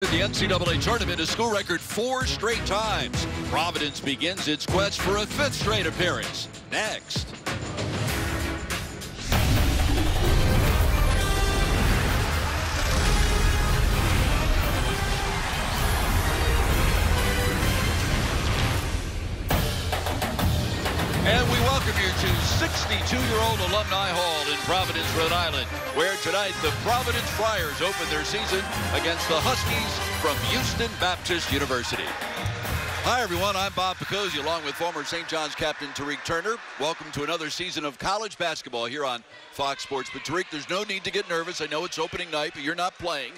The NCAA tournament, a school record 4 straight times. Providence begins its quest for a 5th straight appearance. Next. And we welcome you to 62-year-old Alumni Hall in Providence, Rhode Island, where tonight the Providence Friars open their season against the Huskies from Houston Baptist University. Hi, everyone. I'm Bob Picozzi, along with former St. John's captain Tariq Turner. Welcome to another season of college basketball here on Fox Sports. But, Tariq, there's no need to get nervous. I know it's opening night, but you're not playing.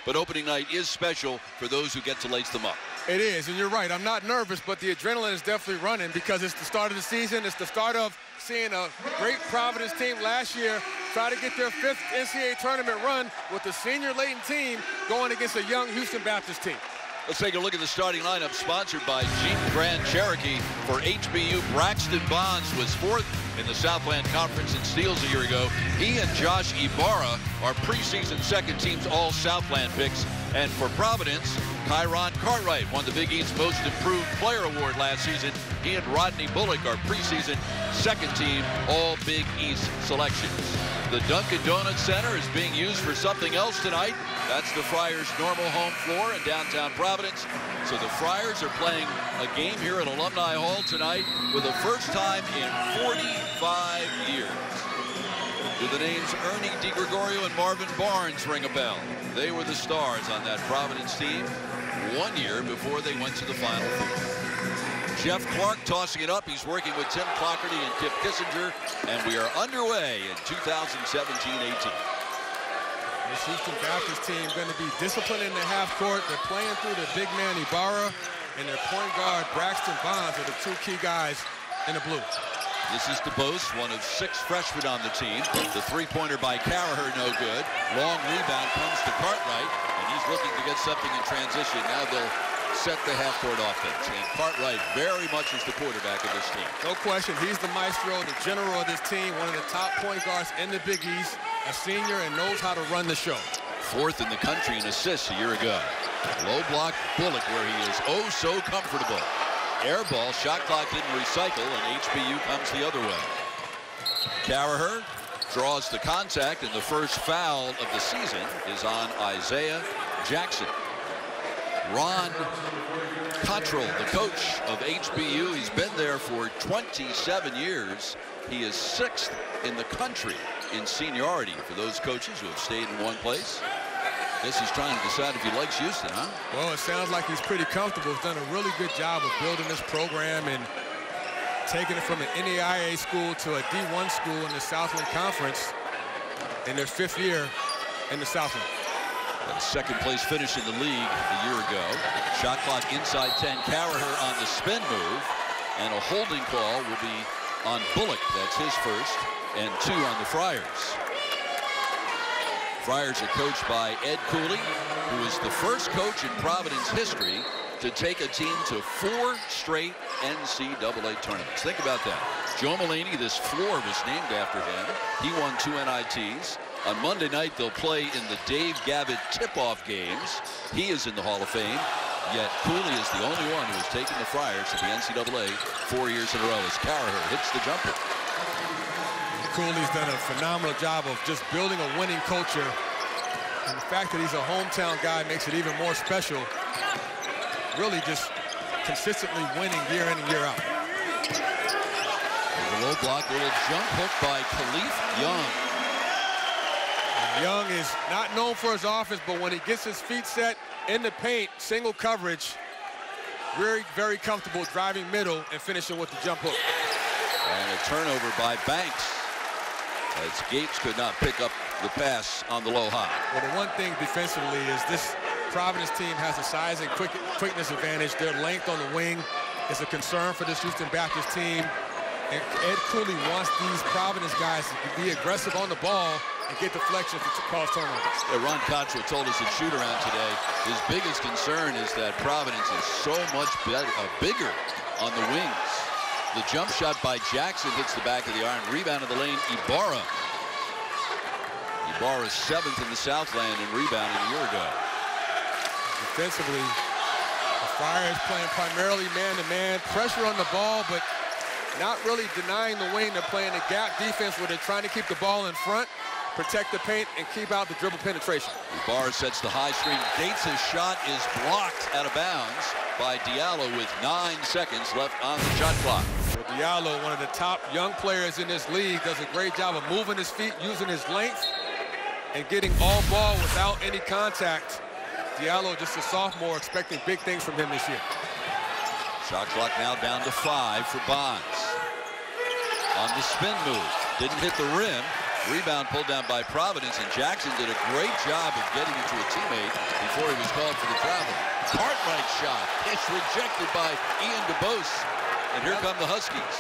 But opening night is special for those who get to lace them up. It is, and you're right. I'm not nervous, but the adrenaline is definitely running because it's the start of the season. It's the start of seeing a great Providence team last year try to get their 5th NCAA tournament run with the senior laden team going against a young Houston Baptist team. Let's take a look at the starting lineup, sponsored by Jeep Grand Cherokee. For HBU, Braxton Bonds was 4th in the Southland Conference in steals a year ago. He and Josh Ibarra are preseason second team's all Southland picks. And for Providence, Kyron Cartwright won the Big East's Most Improved Player Award last season. He and Rodney Bullock are preseason second team all Big East selections. The Dunkin' Donuts Center is being used for something else tonight. That's the Friars' normal home floor in downtown Providence. So the Friars are playing a game here at Alumni Hall tonight for the first time in 45 years. Do the names Ernie DiGregorio and Marvin Barnes ring a bell? They were the stars on that Providence team 1 year before they went to the Final Four. Jeff Clark tossing it up. He's working with Tim Clougherty and Kip Kissinger, and we are underway in 2017-18. This Houston Baptist team going to be disciplined in the half court. They're playing through their big man Ibarra, and their point guard Braxton Bonds are the 2 key guys in the blue. This is DeBose, one of 6 freshmen on the team. The three-pointer by Carraher, no good. Long rebound comes to Cartwright, and he's looking to get something in transition. Now they'll set the half-court offense. And Cartwright very much is the quarterback of this team. No question. He's the maestro, the general of this team, one of the top point guards in the Big East, a senior and knows how to run the show. 4th in the country in assists a year ago. Low block Bullock, where he is oh so comfortable. Air ball, shot clock didn't recycle, and HBU comes the other way. Carraher draws the contact, and the first foul of the season is on Isaiah Jackson. Ron Cottrell, the coach of HBU, he's been there for 27 years. He is 6th in the country in seniority for those coaches who have stayed in one place. Guess he's trying to decide if he likes Houston, huh? Well, it sounds like he's pretty comfortable. He's done a really good job of building this program and taking it from an NAIA school to a D1 school in the Southland Conference in their 5th year in the Southland. A second-place finish in the league a year ago. Shot clock inside 10. Carraher on the spin move, and a holding call will be on Bullock. That's his first, and 2 on the Friars. Friars are coached by Ed Cooley, who is the first coach in Providence history to take a team to 4 straight NCAA tournaments. Think about that. Joe Malini, this floor was named after him. He won 2 NITs. On Monday night, they'll play in the Dave Gavitt tip-off games. He is in the Hall of Fame, yet Cooley is the only one who has taken the Friars to the NCAA 4 years in a row as Carraher hits the jumper. Cooley's done a phenomenal job of just building a winning culture, and the fact that he's a hometown guy makes it even more special. Really just consistently winning year in and year out. The low block, little jump hook by Khalif Young. And Young is not known for his offense, but when he gets his feet set in the paint, single coverage, very, very comfortable driving middle and finishing with the jump hook. And a turnover by Banks, as Gates could not pick up the pass on the low high. Well, the one thing defensively is this Providence team has a size and quickness advantage. Their length on the wing is a concern for this Houston Baptist team. And Ed Cooley wants these Providence guys to be aggressive on the ball and get deflection to cause turnovers. Yeah, Ron Cottrell told us at shoot-around today, his biggest concern is that Providence is so much bigger on the wings. The jump shot by Jackson hits the back of the iron. Rebound of the lane, Ibarra. Ibarra 7th in the Southland in rebounding a year ago. Defensively, the Friars playing primarily man-to-man, pressure on the ball, but not really denying the wing. They're playing a gap defense where they're trying to keep the ball in front, protect the paint, and keep out the dribble penetration. Ibarra sets the high screen. Gates' shot is blocked out of bounds by Diallo with 9 seconds left on the shot clock. Well, Diallo, one of the top young players in this league, does a great job of moving his feet, using his length, and getting all ball without any contact. Diallo, just a sophomore, expecting big things from him this year. Shot clock now down to 5 for Bonds. On the spin move, didn't hit the rim. Rebound pulled down by Providence, and Jackson did a great job of getting it to a teammate before he was called for the travel. Cartwright shot is rejected by Ian DeBose, and here come the Huskies.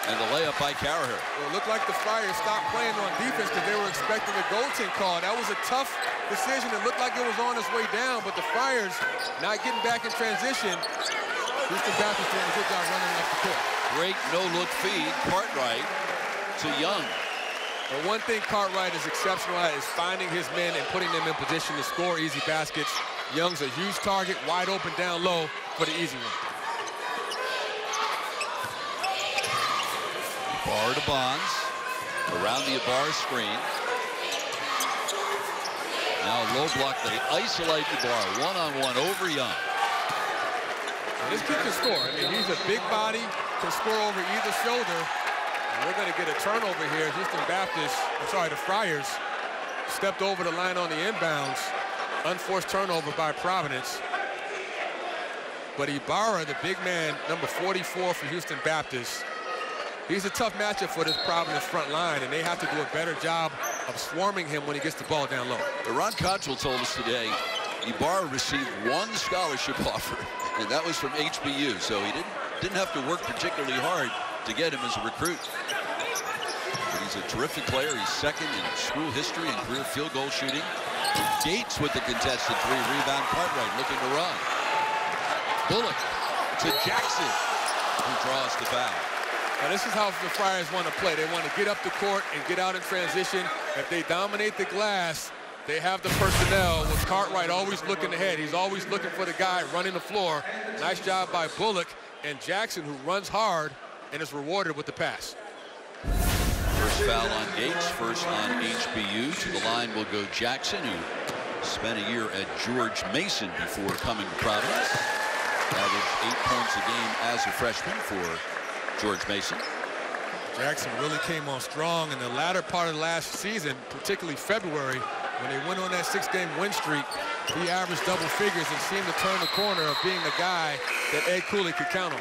And the layup by Carraher. Well, it looked like the Friars stopped playing on defense because they were expecting a goaltend call. That was a tough decision. It looked like it was on its way down, but the Friars not getting back in transition. Houston Baptist doing a good job running up the court. Great no-look feed, Cartwright to Young. And one thing Cartwright is exceptional at is finding his men and putting them in position to score easy baskets. Young's a huge target, wide open down low for the easy one. Ibarra to Bonds, around the Ibarra screen. Now low block, they isolate Ibarra, one-on-one over Young. And this kid can score. I mean, he's a big body, can score over either shoulder. And we're going to get a turnover here. Houston Baptist, the Friars stepped over the line on the inbounds. Unforced turnover by Providence. But Ibarra, the big man, number 44 for Houston Baptist, he's a tough matchup for this Providence front line, and they have to do a better job of swarming him when he gets the ball down low. Ron Cottrell told us today Ibarra received 1 scholarship offer, and that was from HBU, so he didn't have to work particularly hard to get him as a recruit. But he's a terrific player. He's second in school history and career field goal shooting. Gates with the contested 3, rebound. Cartwright looking to run. Bullock to Jackson, who draws the foul. Now this is how the Friars want to play. They want to get up the court and get out in transition. If they dominate the glass, they have the personnel with Cartwright always looking ahead. He's always looking for the guy running the floor. Nice job by Bullock and Jackson, who runs hard and is rewarded with the pass. First foul on Gates, first on HBU. To the line will go Jackson, who spent a year at George Mason before coming to Providence. Averaged 8 points a game as a freshman for George Mason. Jackson really came on strong in the latter part of last season, particularly February, when they went on that 6-game win streak. He averaged double figures and seemed to turn the corner of being the guy that Ed Cooley could count on.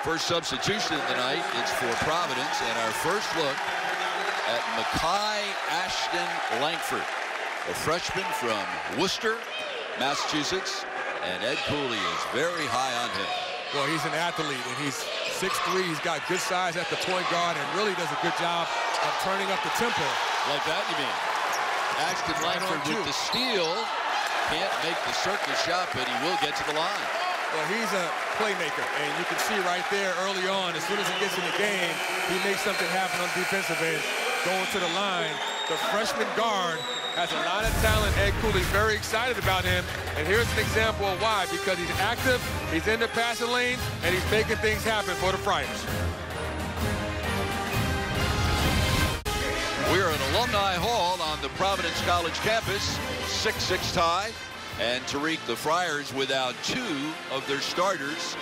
First substitution of the night, it's for Providence, and our first look at Makai Ashton Langford, a freshman from Worcester, Massachusetts, and Ed Cooley is very high on him. Well, he's an athlete, and he's 6'3". He's got good size at the point guard and really does a good job of turning up the tempo. Like that, you mean? Ashton Langford with the steal. Can't make the circus shot, but he will get to the line. Well, he's a playmaker, and you can see right there early on, as soon as he gets in the game, he makes something happen on the defensive end, going to the line. The freshman guard has a lot of talent. Ed Cooley's very excited about him, and here's an example of why. Because he's active, he's in the passing lane, and he's making things happen for the Friars. We're at Alumni Hall on the Providence College campus. 6-6 tie. And Tariq, the Friars without 2 of their starters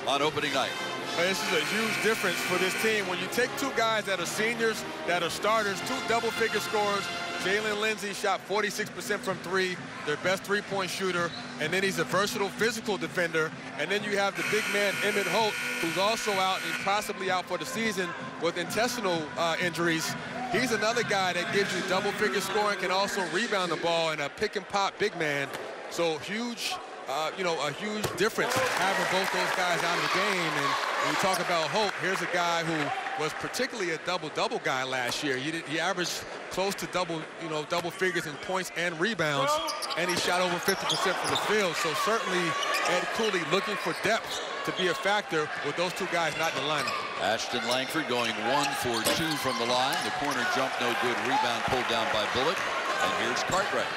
on opening night. This is a huge difference for this team. When you take 2 guys that are seniors, that are starters, 2 double-figure scorers. Jalen Lindsey shot 46% from 3, their best 3-point shooter, and then he's a versatile physical defender. And then you have the big man, Emmett Holt, who's also out and possibly out for the season with intestinal injuries. He's another guy that gives you double-figure scoring, can also rebound the ball, and a pick-and-pop big man. So huge, a huge difference having both those guys out of the game. And when you talk about Holt, here's a guy who was particularly a double-double guy last year. He averaged close to double figures in points and rebounds, and he shot over 50% from the field. So certainly Ed Cooley looking for depth to be a factor with those 2 guys not in the lineup. Ashton Langford going 1 for 2 from the line. The corner jump no good. Rebound pulled down by Bullock. And here's Cartwright.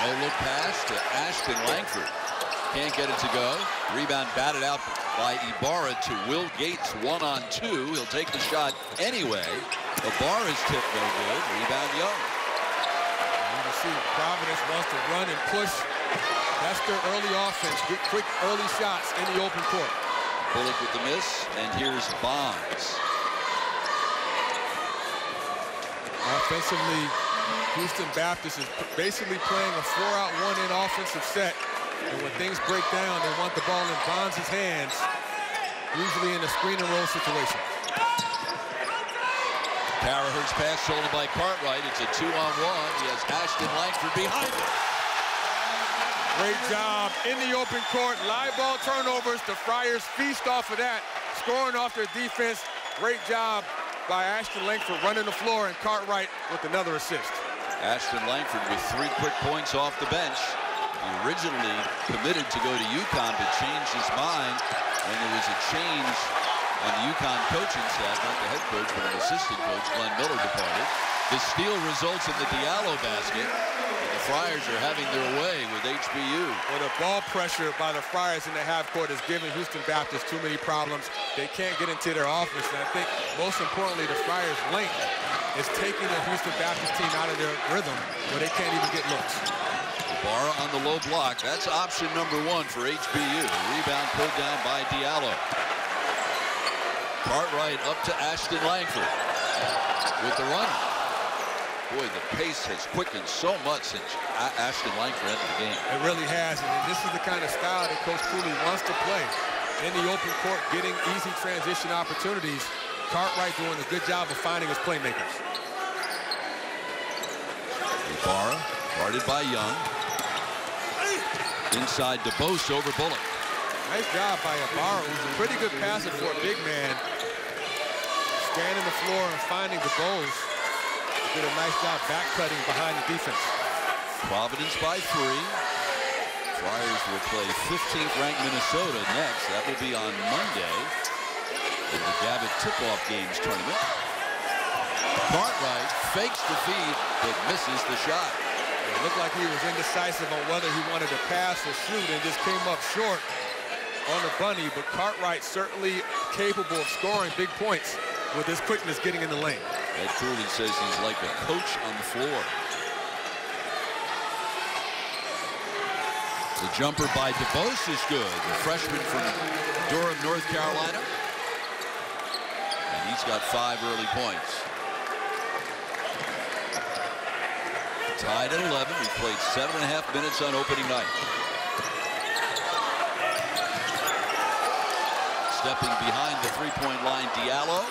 No-look pass to Ashton Langford. Can't get it to go. Rebound batted out by Ibarra to Will Gates, 1-on-2. He'll take the shot anyway. Ibarra's tip no good. Rebound Young. You can see Providence wants to run and push. That's their early offense. Get quick early shots in the open court. Bullock with the miss, and here's Bonds. Offensively, Houston Baptist is basically playing a 4-out, 1-in offensive set. And when things break down, they want the ball in Bonds' hands, usually in a screen and roll situation. Carraher's pass stolen by Cartwright. It's a 2-on-1. He has Ashton Langford behind him. Great job in the open court. Live ball turnovers. The Friars feast off of that, scoring off their defense. Great job by Ashton Langford running the floor, and Cartwright with another assist. Ashton Langford with 3 quick points off the bench. He originally committed to go to UConn, but changed his mind when there was a change on the UConn coaching staff, not the head coach, but an assistant coach. Glenn Miller departed. The steal results in the Diallo basket. And the Friars are having their way with HBU. Well, the ball pressure by the Friars in the half court is giving Houston Baptist too many problems. They can't get into their offense. And I think most importantly, the Friars' length is taking the Houston Baptist team out of their rhythm where they can't even get looks. Ibarra on the low block. That's option number 1 for HBU. Rebound pulled down by Diallo. Cartwright up to Ashton Langford with the run. Boy, the pace has quickened so much since Ashton Langford entered the game. It really has, and this is the kind of style that Coach Cooley wants to play. In the open court, getting easy transition opportunities. Cartwright doing a good job of finding his playmakers. Ibarra guarded by Young. Inside DeBose over Bullock. Nice job by Ibarra, who's a pretty good passer for a big man. Scanning the floor and finding DeBose. Did a nice job back cutting behind the defense. Providence by 3. Friars will play 15th ranked Minnesota next. That will be on Monday in the Gavitt Tip-Off Games tournament. Cartwright fakes the feed but misses the shot. It looked like he was indecisive on whether he wanted to pass or shoot and just came up short on the bunny, but Cartwright certainly capable of scoring big points with his quickness getting in the lane. Ed Cooley says he's like a coach on the floor. The jumper by DeBose is good. The freshman from Durham, North Carolina. And he's got 5 early points. Tied at 11. We played 7.5 minutes on opening night. Stepping behind the 3-point line, Diallo.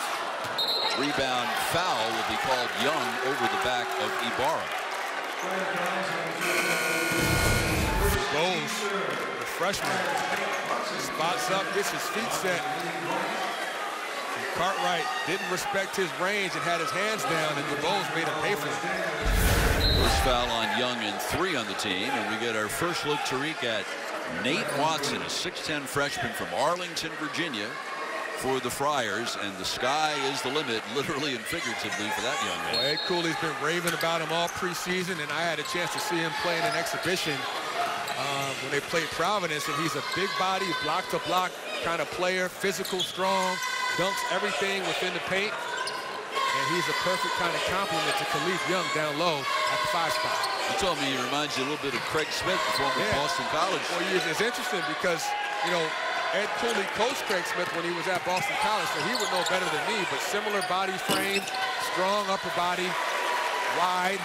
Rebound foul will be called Young over the back of Ibarra. Goes, the freshman, spots up, gets his feet set. And Cartwright didn't respect his range and had his hands down, and DeBose made him pay for it. First foul on Young and 3 on the team, and we get our first look, Tariq, at Nate Watson, a 6'10 freshman from Arlington, Virginia, for the Friars, and the sky is the limit, literally and figuratively, for that young man. Well, Ed Cooley's been raving about him all preseason, and I had a chance to see him play in an exhibition when they played Providence, and he's a big body, block-to-block kind of player, physical, strong, dunks everything within the paint, and he's a perfect kind of complement to Khalif Young down low at the 5 spot. You told me he reminds you a little bit of Craig Smith, the former Boston College. Well, it's interesting because, you know, Ed Cooley coached Craig Smith when he was at Boston College, so he would know better than me, but similar body frame, strong upper body, wide,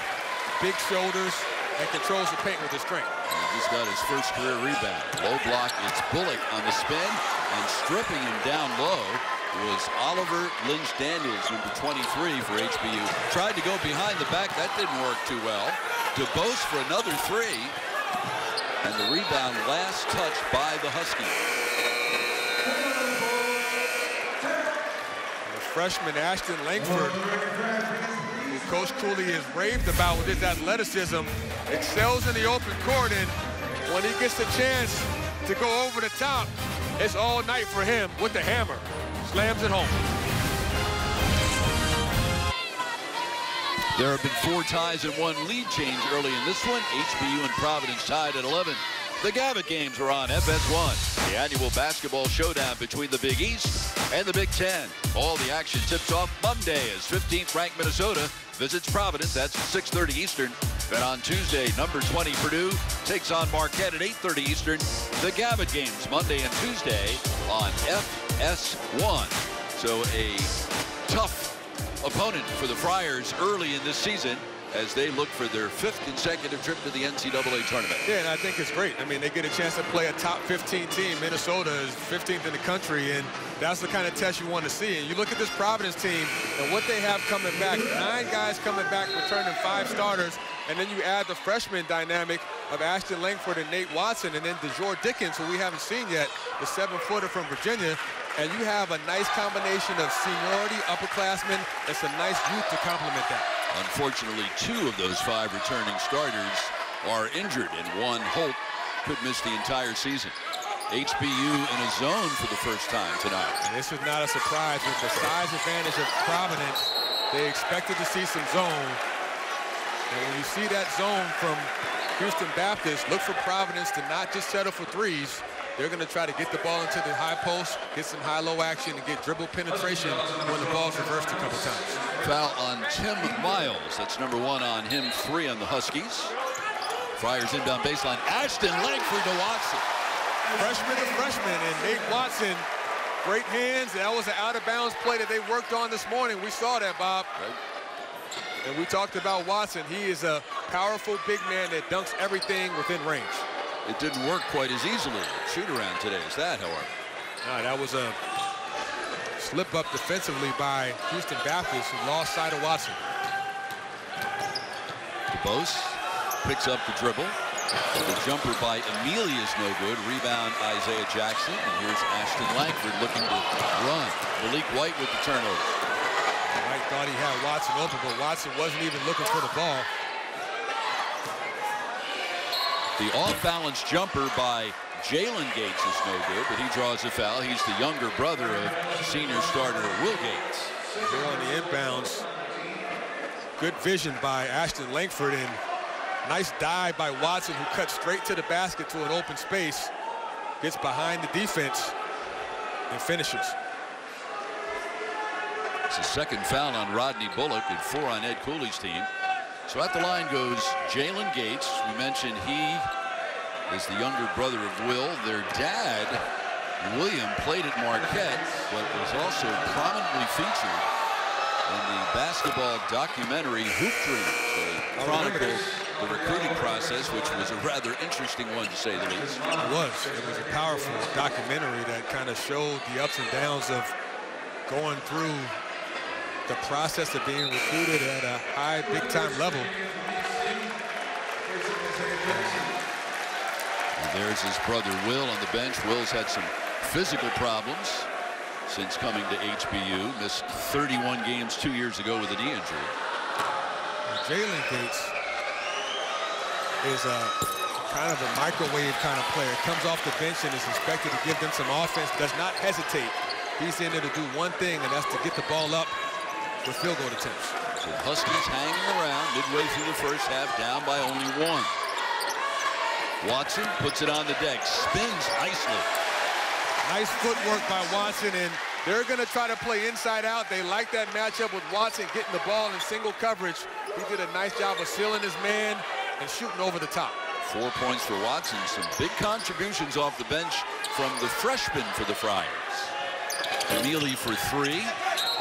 big shoulders, and controls the paint with his strength. He just got his first career rebound. Low block, it's Bullock on the spin, and stripping him down low was Oliver Lynch-Daniels, number 23 for HBU. Tried to go behind the back, that didn't work too well. DeBose for another 3, and the rebound last touched by the Huskies. Freshman Ashton Langford, who Coach Cooley has raved about with his athleticism, excels in the open court, and when he gets the chance to go over the top, it's all night for him with the hammer. Slams it home. There have been 4 ties and 1 lead change early in this one. HBU and Providence tied at 11. The Gavitt games are on FS1. The annual basketball showdown between the Big East and the Big Ten. All the action tips off Monday as 15th ranked Minnesota visits Providence. That's at 6:30 Eastern. Then on Tuesday, number 20 Purdue takes on Marquette at 8:30 Eastern. The Gavitt games Monday and Tuesday on FS1. So a tough opponent for the Friars early in this season as they look for their 5th consecutive trip to the NCAA tournament. Yeah, and I think it's great. I mean, they get a chance to play a top 15 team. Minnesota is 15th in the country, and that's the kind of test you want to see. And you look at this Providence team and what they have coming back. 9 guys coming back, returning 5 starters, and then you add the freshman dynamic of Ashton Langford and Nate Watson, and then DeJour Dickens, who we haven't seen yet, the 7-footer from Virginia. And you have a nice combination of seniority, upperclassmen, and some nice youth to complement that. Unfortunately, 2 of those 5 returning starters are injured, and one, Holt, could miss the entire season. HBU in a zone for the first time tonight. And this is not a surprise with the size advantage of Providence. They expected to see some zone. And when you see that zone from Houston Baptist, look for Providence to not just settle for threes. They're going to try to get the ball into the high post, get some high-low action, and get dribble penetration when the ball's reversed a couple times. Foul on Tim Miles. That's number 1 on him, 3 on the Huskies. Friars inbound baseline. Ashton Langford to Watson. Freshman to freshman, and Nate Watson, great hands. That was an out-of-bounds play that they worked on this morning. We saw that, Bob. Right. And we talked about Watson. He is a powerful big man that dunks everything within range. It didn't work quite as easily. Shoot-around today is that, however. That was a slip-up defensively by Houston Baptist, who lost sight of Watson. DeBose picks up the dribble. The jumper by Amelia is no good. Rebound Isaiah Jackson. And here's Ashton Langford looking to run. Malik White with the turnover. White thought he had Watson open, but Watson wasn't even looking for the ball. The off-balance jumper by Jalen Gates is no good, but he draws a foul. He's the younger brother of senior starter Will Gates. Here on the inbounds, good vision by Ashton Langford, and nice dive by Watson, who cuts straight to the basket to an open space, gets behind the defense, and finishes. It's the 2nd foul on Rodney Bullock and 4 on Ed Cooley's team. So at the line goes Jalen Gates. We mentioned he is the younger brother of Will. Their dad, William, played at Marquette, but was also prominently featured in the basketball documentary Hoop Dreamers. So they chronicled the recruiting process, which was a rather interesting one, to say the least. It was a powerful documentary that kind of showed the ups and downs of going through the process of being recruited at a high, big-time level. And there's his brother Will on the bench. Will's had some physical problems since coming to HBU. Missed 31 games 2 years ago with a knee injury. Jalen Gates is a kind of a microwave kind of player. Comes off the bench and is expected to give them some offense. Does not hesitate. He's in there to do one thing, and that's to get the ball up with field goal attempts. So Huskies hanging around midway through the first half, down by only 1. Watson puts it on the deck, spins nicely. Nice footwork by Watson, and they're going to try to play inside out. They like that matchup with Watson getting the ball in single coverage. He did a nice job of sealing his man and shooting over the top. 4 points for Watson. Some big contributions off the bench from the freshman for the Friars. Amelia for 3.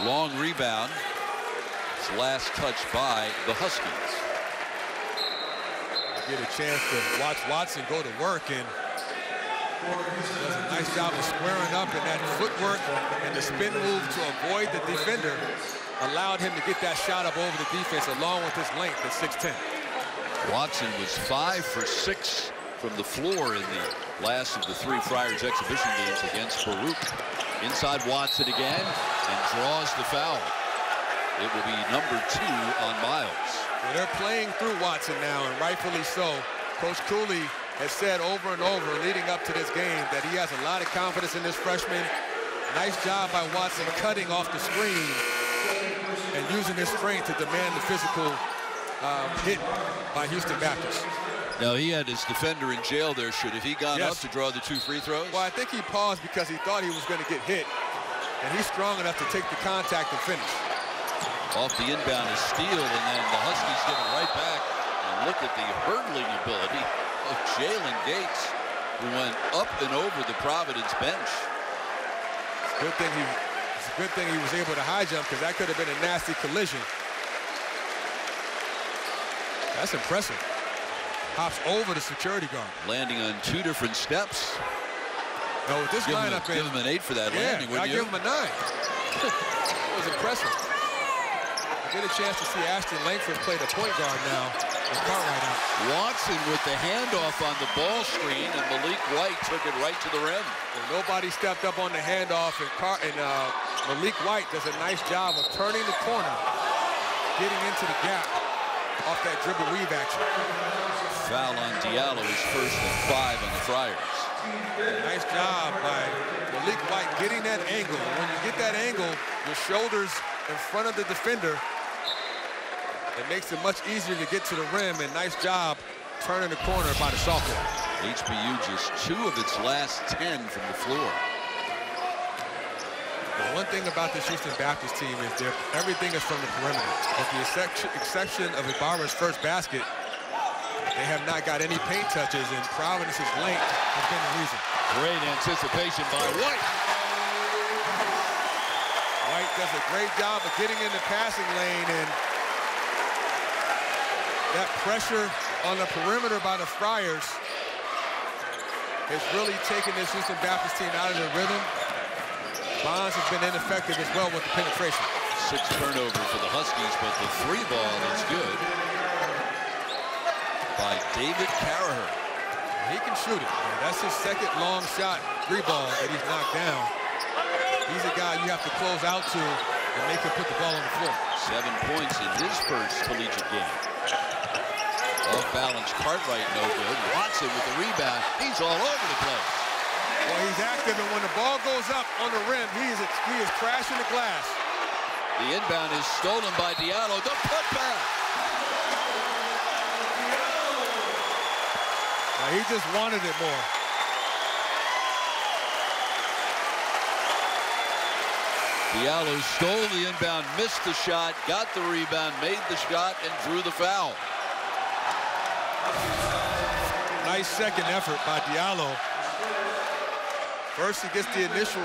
Long rebound. It's last touch by the Huskies. Get a chance to watch Watson go to work, and does a nice job of squaring up, and that footwork and the spin move to avoid the defender allowed him to get that shot up over the defense along with his length at 6'10". Watson was 5 for 6 from the floor in the last of the 3 Friars exhibition games against Baruch. Inside Watson again, and draws the foul. It will be number 2 on Miles. Well, they're playing through Watson now, and rightfully so. Coach Cooley has said over and over leading up to this game that he has a lot of confidence in this freshman. Nice job by Watson cutting off the screen and using his strength to demand the physical hit by Houston Baptist. Now, he had his defender in jail there. Should have he gone up to draw the 2 free throws? Well, I think he paused because he thought he was going to get hit, and he's strong enough to take the contact and finish. Off the inbound is Steele, and then the Huskies give it right back. And look at the hurdling ability of Jalen Gates, who went up and over the Providence bench. It's a good thing he was able to high jump, because that could have been a nasty collision. That's impressive. Hops over the security guard. Landing on 2 different steps. No, with this lineup, give him an 8 for that landing, wouldn't you? I'd give him a 9. That was impressive. I get a chance to see Ashton Langford play the point guard now. And Cartwright out. Watson with the handoff on the ball screen, and Malik White took it right to the rim. Well, nobody stepped up on the handoff, and Malik White does a nice job of turning the corner, getting into the gap off that dribble weave action. Foul on Diallo, his first and 5 on the Friars. Nice job by Malik White getting that angle. When you get that angle, your shoulders in front of the defender, it makes it much easier to get to the rim, and nice job turning the corner by the sophomore. HBU just 2 of its last 10 from the floor. The one thing about this Houston Baptist team is everything is from the perimeter. With the exception of Ibarra's first basket, they have not got any paint touches, and Providence's length has been the reason. Great anticipation by White. White does a great job of getting in the passing lane, and that pressure on the perimeter by the Friars has really taken this Houston Baptist team out of their rhythm. Bonds has been ineffective as well with the penetration. 6 turnover for the Huskies, but the 3 ball is good by David Carraher. He can shoot it. That's his second long shot 3 ball that he's knocked down. He's a guy you have to close out to and make him put the ball on the floor. 7 points in his first collegiate game. Off balance, Cartwright no good. Watson with the rebound. He's all over the place. Well, he's active, and when the ball goes up on the rim, he is crashing the glass. The inbound is stolen by Diallo. The putback. Now, he just wanted it more. Diallo stole the inbound, missed the shot, got the rebound, made the shot, and drew the foul. Nice second effort by Diallo. First he gets the initial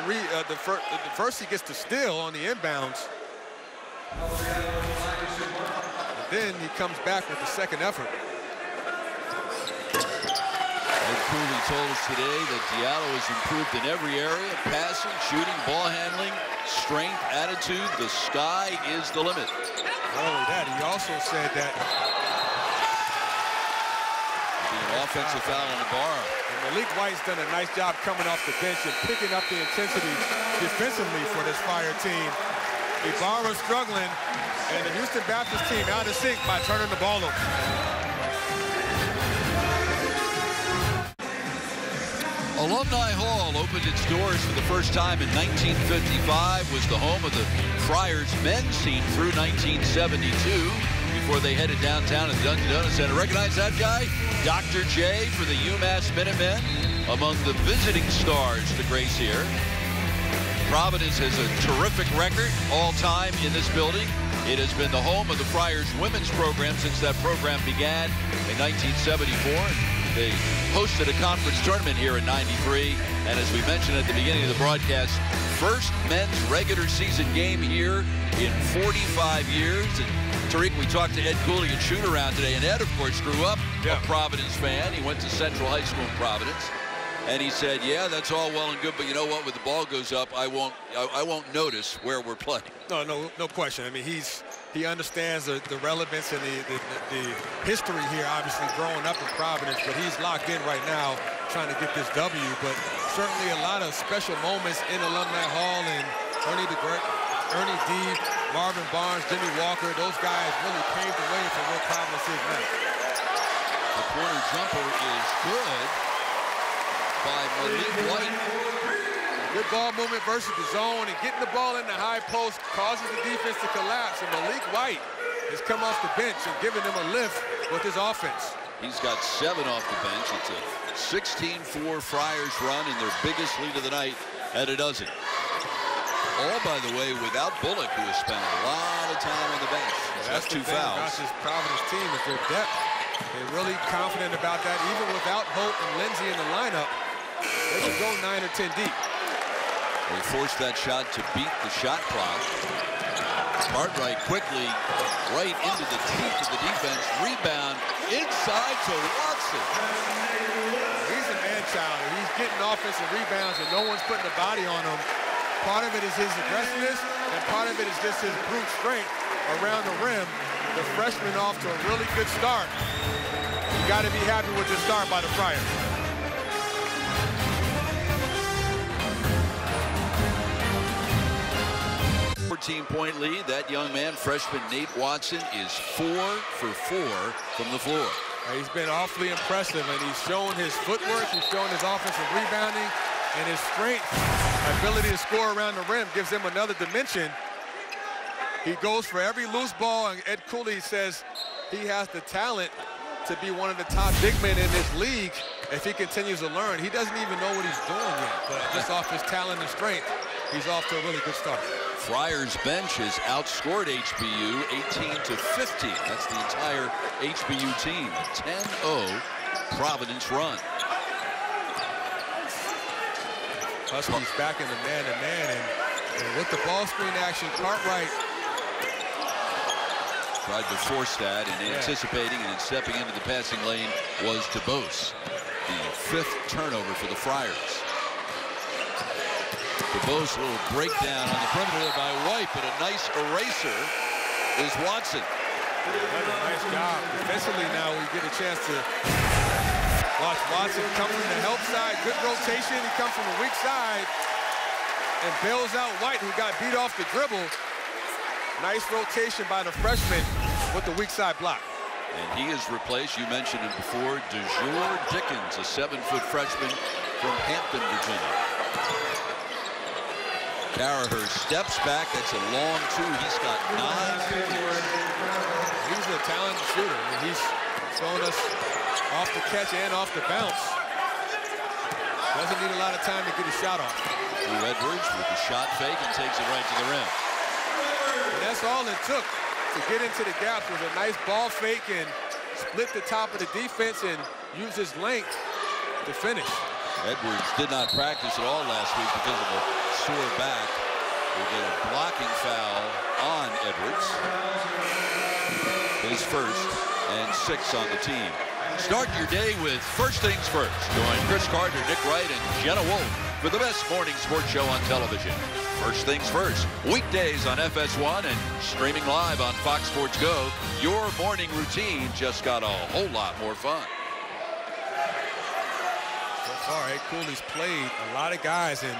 first he gets the steal on the inbounds. And then he comes back with the second effort. Ed Cooley told us today that Diallo has improved in every area: passing, shooting, ball handling, strength, attitude. The sky is the limit. Not only that, he also said that an offensive foul on Ibarra. Malik White's done a nice job coming off the bench and picking up the intensity defensively for this Fire team. Ibarra's struggling, and the Houston Baptist team out of sync by turning the ball over. Alumni Hall opened its doors for the first time in 1955, was the home of the Friars men's team through 1972. Before they headed downtown at the Dunkin' Donuts Center. Recognize that guy? Dr. J for the UMass Minutemen, among the visiting stars to grace here. Providence has a terrific record all time in this building. It has been the home of the Friars women's program since that program began in 1974. They hosted a conference tournament here in '93, and as we mentioned at the beginning of the broadcast, first men's regular season game here in 45 years. And Tariq, we talked to Ed Cooley at Shoot-Around today, and Ed, of course, grew up a Providence fan. He went to Central High School in Providence, and he said, "Yeah, that's all well and good, but you know what? When the ball goes up, I won't notice where we're playing." No question. I mean, he understands the relevance and the history here, obviously growing up in Providence, but he's locked in right now trying to get this W. But certainly a lot of special moments in Alumni Hall, and Ernie D, Marvin Barnes, Jimmy Walker, those guys really paved the way for where Providence is now. The corner jumper is good by Malik White. Good ball movement versus the zone, and getting the ball in the high post causes the defense to collapse, and Malik White has come off the bench and given them a lift with his offense. He's got 7 off the bench. It's a 16-4 Friars run in their biggest lead of the night at a dozen. All, by the way, without Bullock, who has spent a lot of time on the bench. That's 2 fouls. About this Providence team is their depth. They're really confident about that. Even without Holt and Lindsey in the lineup, they can go 9 or 10 deep. They forced that shot to beat the shot clock. Cartwright quickly right into the teeth of the defense. Rebound inside to Watson. He's a man-child. He's getting offensive rebounds, and no one's putting a body on him. Part of it is his aggressiveness, and part of it is just his brute strength around the rim. The freshman off to a really good start. You got to be happy with the start by the Friars. 14-point lead. That young man, freshman Nate Watson, is 4 for 4 from the floor. He's been awfully impressive, and he's shown his footwork, he's shown his offensive rebounding, and his strength, ability to score around the rim gives him another dimension. He goes for every loose ball, and Ed Cooley says he has the talent to be one of the top big men in this league if he continues to learn. He doesn't even know what he's doing yet, but just off his talent and strength, he's off to a really good start. Friars bench has outscored HBU 18-15. That's the entire HBU team. A 10-0 Providence run. Huskies back in the man-to-man, and with the ball screen action, Cartwright tried to force that, and anticipating and stepping into the passing lane was DeBose. The 5th turnover for the Friars. DeBose, a little breakdown on the perimeter by White, but a nice eraser is Watson. Nice job. Defensively now we get a chance to watch Watson come from the help side. Good rotation. He comes from the weak side and bails out White, who got beat off the dribble. Nice rotation by the freshman with the weak side block. And he is replaced, you mentioned it before, DeJour Dickens, a 7-foot freshman from Hampton, Virginia. Carraher steps back. That's a long 2. He's got 9 points. He's a talented shooter. I mean, he's shown us off the catch and off the bounce. Doesn't need a lot of time to get a shot off. Drew Edwards with the shot fake and takes it right to the rim. And that's all it took to get into the gaps. Was a nice ball fake and split the top of the defense and use his length to finish. Edwards did not practice at all last week because of a sore back. We'll get a blocking foul on Edwards. His first and 6 on the team. Start your day with First Things First. Join Chris Carter, Nick Wright, and Jenna Wolf for the best morning sports show on television. First Things First, weekdays on FS1 and streaming live on Fox Sports Go. Your morning routine just got a whole lot more fun. All right, Cooley's played a lot of guys, and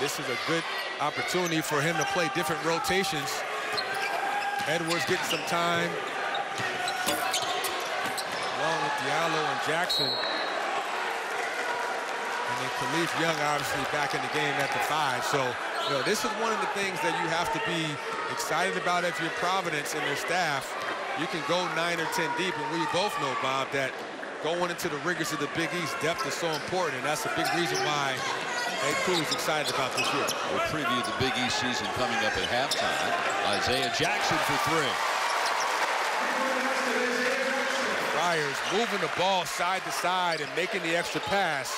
this is a good opportunity for him to play different rotations. Edwards getting some time, along with Diallo and Jackson. And then Khalif Young obviously back in the game at the 5. So, you know, this is one of the things that you have to be excited about if you're Providence and their staff. You can go 9 or 10 deep, and we both know, Bob, that going into the rigors of the Big East, depth is so important, and that's a big reason why Ed Cooley's excited about this year. We'll preview the Big East season coming up at halftime. Isaiah Jackson for 3. Friars moving the ball side to side and making the extra pass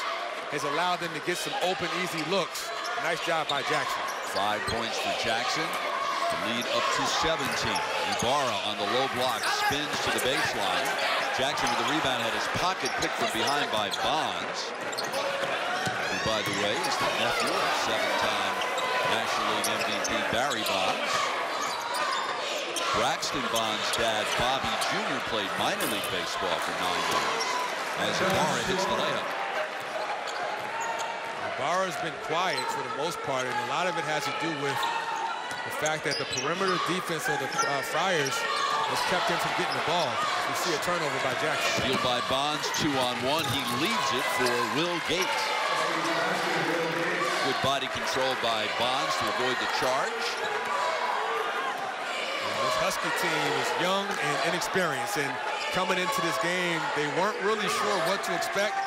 has allowed them to get some open, easy looks. Nice job by Jackson. 5 points for Jackson. The lead up to 17. Ibarra on the low block spins to the baseline. Jackson with the rebound, had his pocket picked from behind by Bonds, who, by the way, is the nephew of 7-time National League MVP Barry Bonds. Braxton Bonds' dad, Bobby Jr., played minor league baseball for 9 years as Ibarra hits the layup. Ibarra's been quiet for the most part, and a lot of it has to do with the fact that the perimeter defense of the Friars has kept him from getting the ball. We see a turnover by Jackson. Steal by Bonds, 2-on-1. He leaves it for Will Gates. Good body control by Bonds to avoid the charge. This Husky team is young and inexperienced, and coming into this game, they weren't really sure what to expect,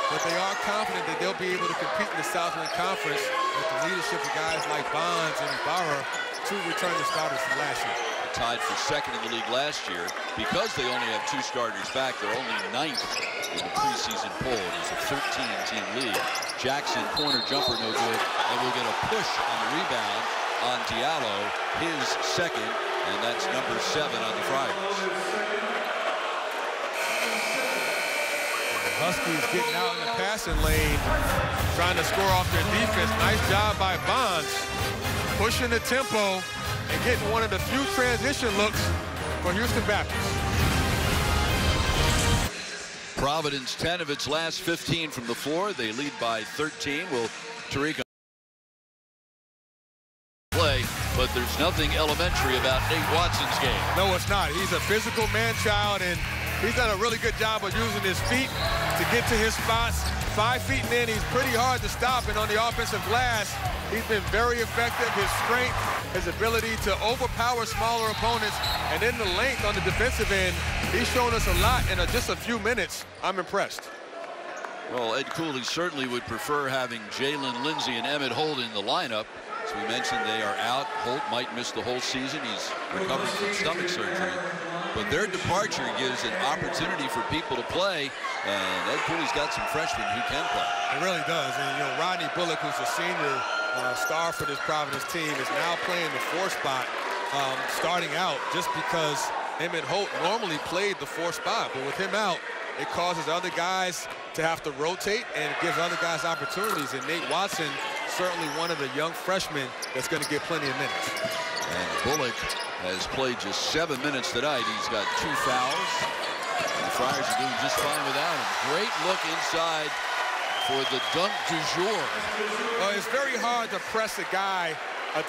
but they are confident that they'll be able to compete in the Southland Conference with the leadership of guys like Bonds and Ibarra, two returning starters from last year. Tied for second in the league last year. Because they only have 2 starters back, they're only 9th in the preseason poll. It's a 13-team league. Jackson, corner jumper, no good, and we'll get a push on the rebound on Diallo, his second, and that's number 7 on the Friars. The Huskies getting out in the passing lane, trying to score off their defense. Nice job by Bonds, pushing the tempo and getting one of the few transition looks for Houston Baptist. Providence 10 of its last 15 from the floor. They lead by 13. Will Tariq play, but there's nothing elementary about Nate Watson's game. No, it's not. He's a physical man-child, and he's done a really good job of using his feet to get to his spots. 5 feet and in, he's pretty hard to stop, and on the offensive glass, he's been very effective. His strength, his ability to overpower smaller opponents, and then the length on the defensive end, he's shown us a lot in just a few minutes. I'm impressed. Well, Ed Cooley certainly would prefer having Jalen Lindsey and Emmett Holt in the lineup. As we mentioned, they are out. Holt might miss the whole season. He's recovering from stomach surgery. But their departure gives an opportunity for people to play, and Ed Cooley's got some freshmen who can play. It really does. And, you know, Rodney Bullock, who's a senior star for this Providence team, is now playing the 4 spot, starting out, just because Emmett Holt normally played the 4 spot. But with him out, it causes other guys to have to rotate, and it gives other guys opportunities. And Nate Watson, certainly one of the young freshmen that's going to get plenty of minutes. And Bullock has played just 7 minutes tonight. He's got 2 fouls. And the Friars are doing just fine without him. Great look inside for the dunk du jour. Well, it's very hard to press a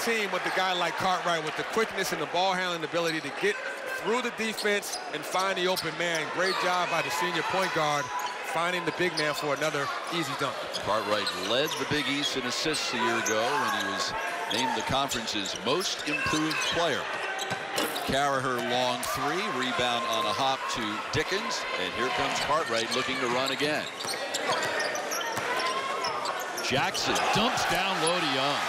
team with a guy like Cartwright with the quickness and the ball handling ability to get through the defense and find the open man. Great job by the senior point guard finding the big man for another easy dunk. Cartwright led the Big East in assists a year ago when he was named the conference's most improved player. Carraher long 3, rebound on a hop to Dickens, and here comes Cartwright looking to run again. Jackson dumps down low to Young.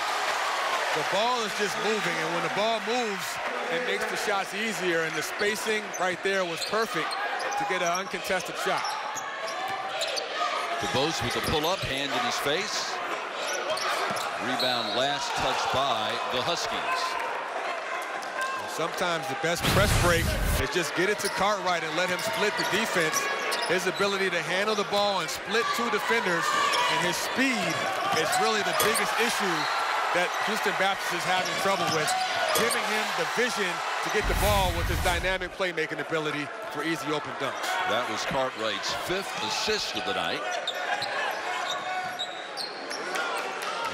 The ball is just moving, and when the ball moves, it makes the shots easier, and the spacing right there was perfect to get an uncontested shot. DeBose with a pull-up, hand in his face. Rebound last touched by the Huskies. Sometimes the best press break is just get it to Cartwright and let him split the defense. His ability to handle the ball and split 2 defenders, and his speed is really the biggest issue that Houston Baptist is having trouble with, giving him the vision to get the ball with his dynamic playmaking ability for easy open dunks. That was Cartwright's 5th assist of the night.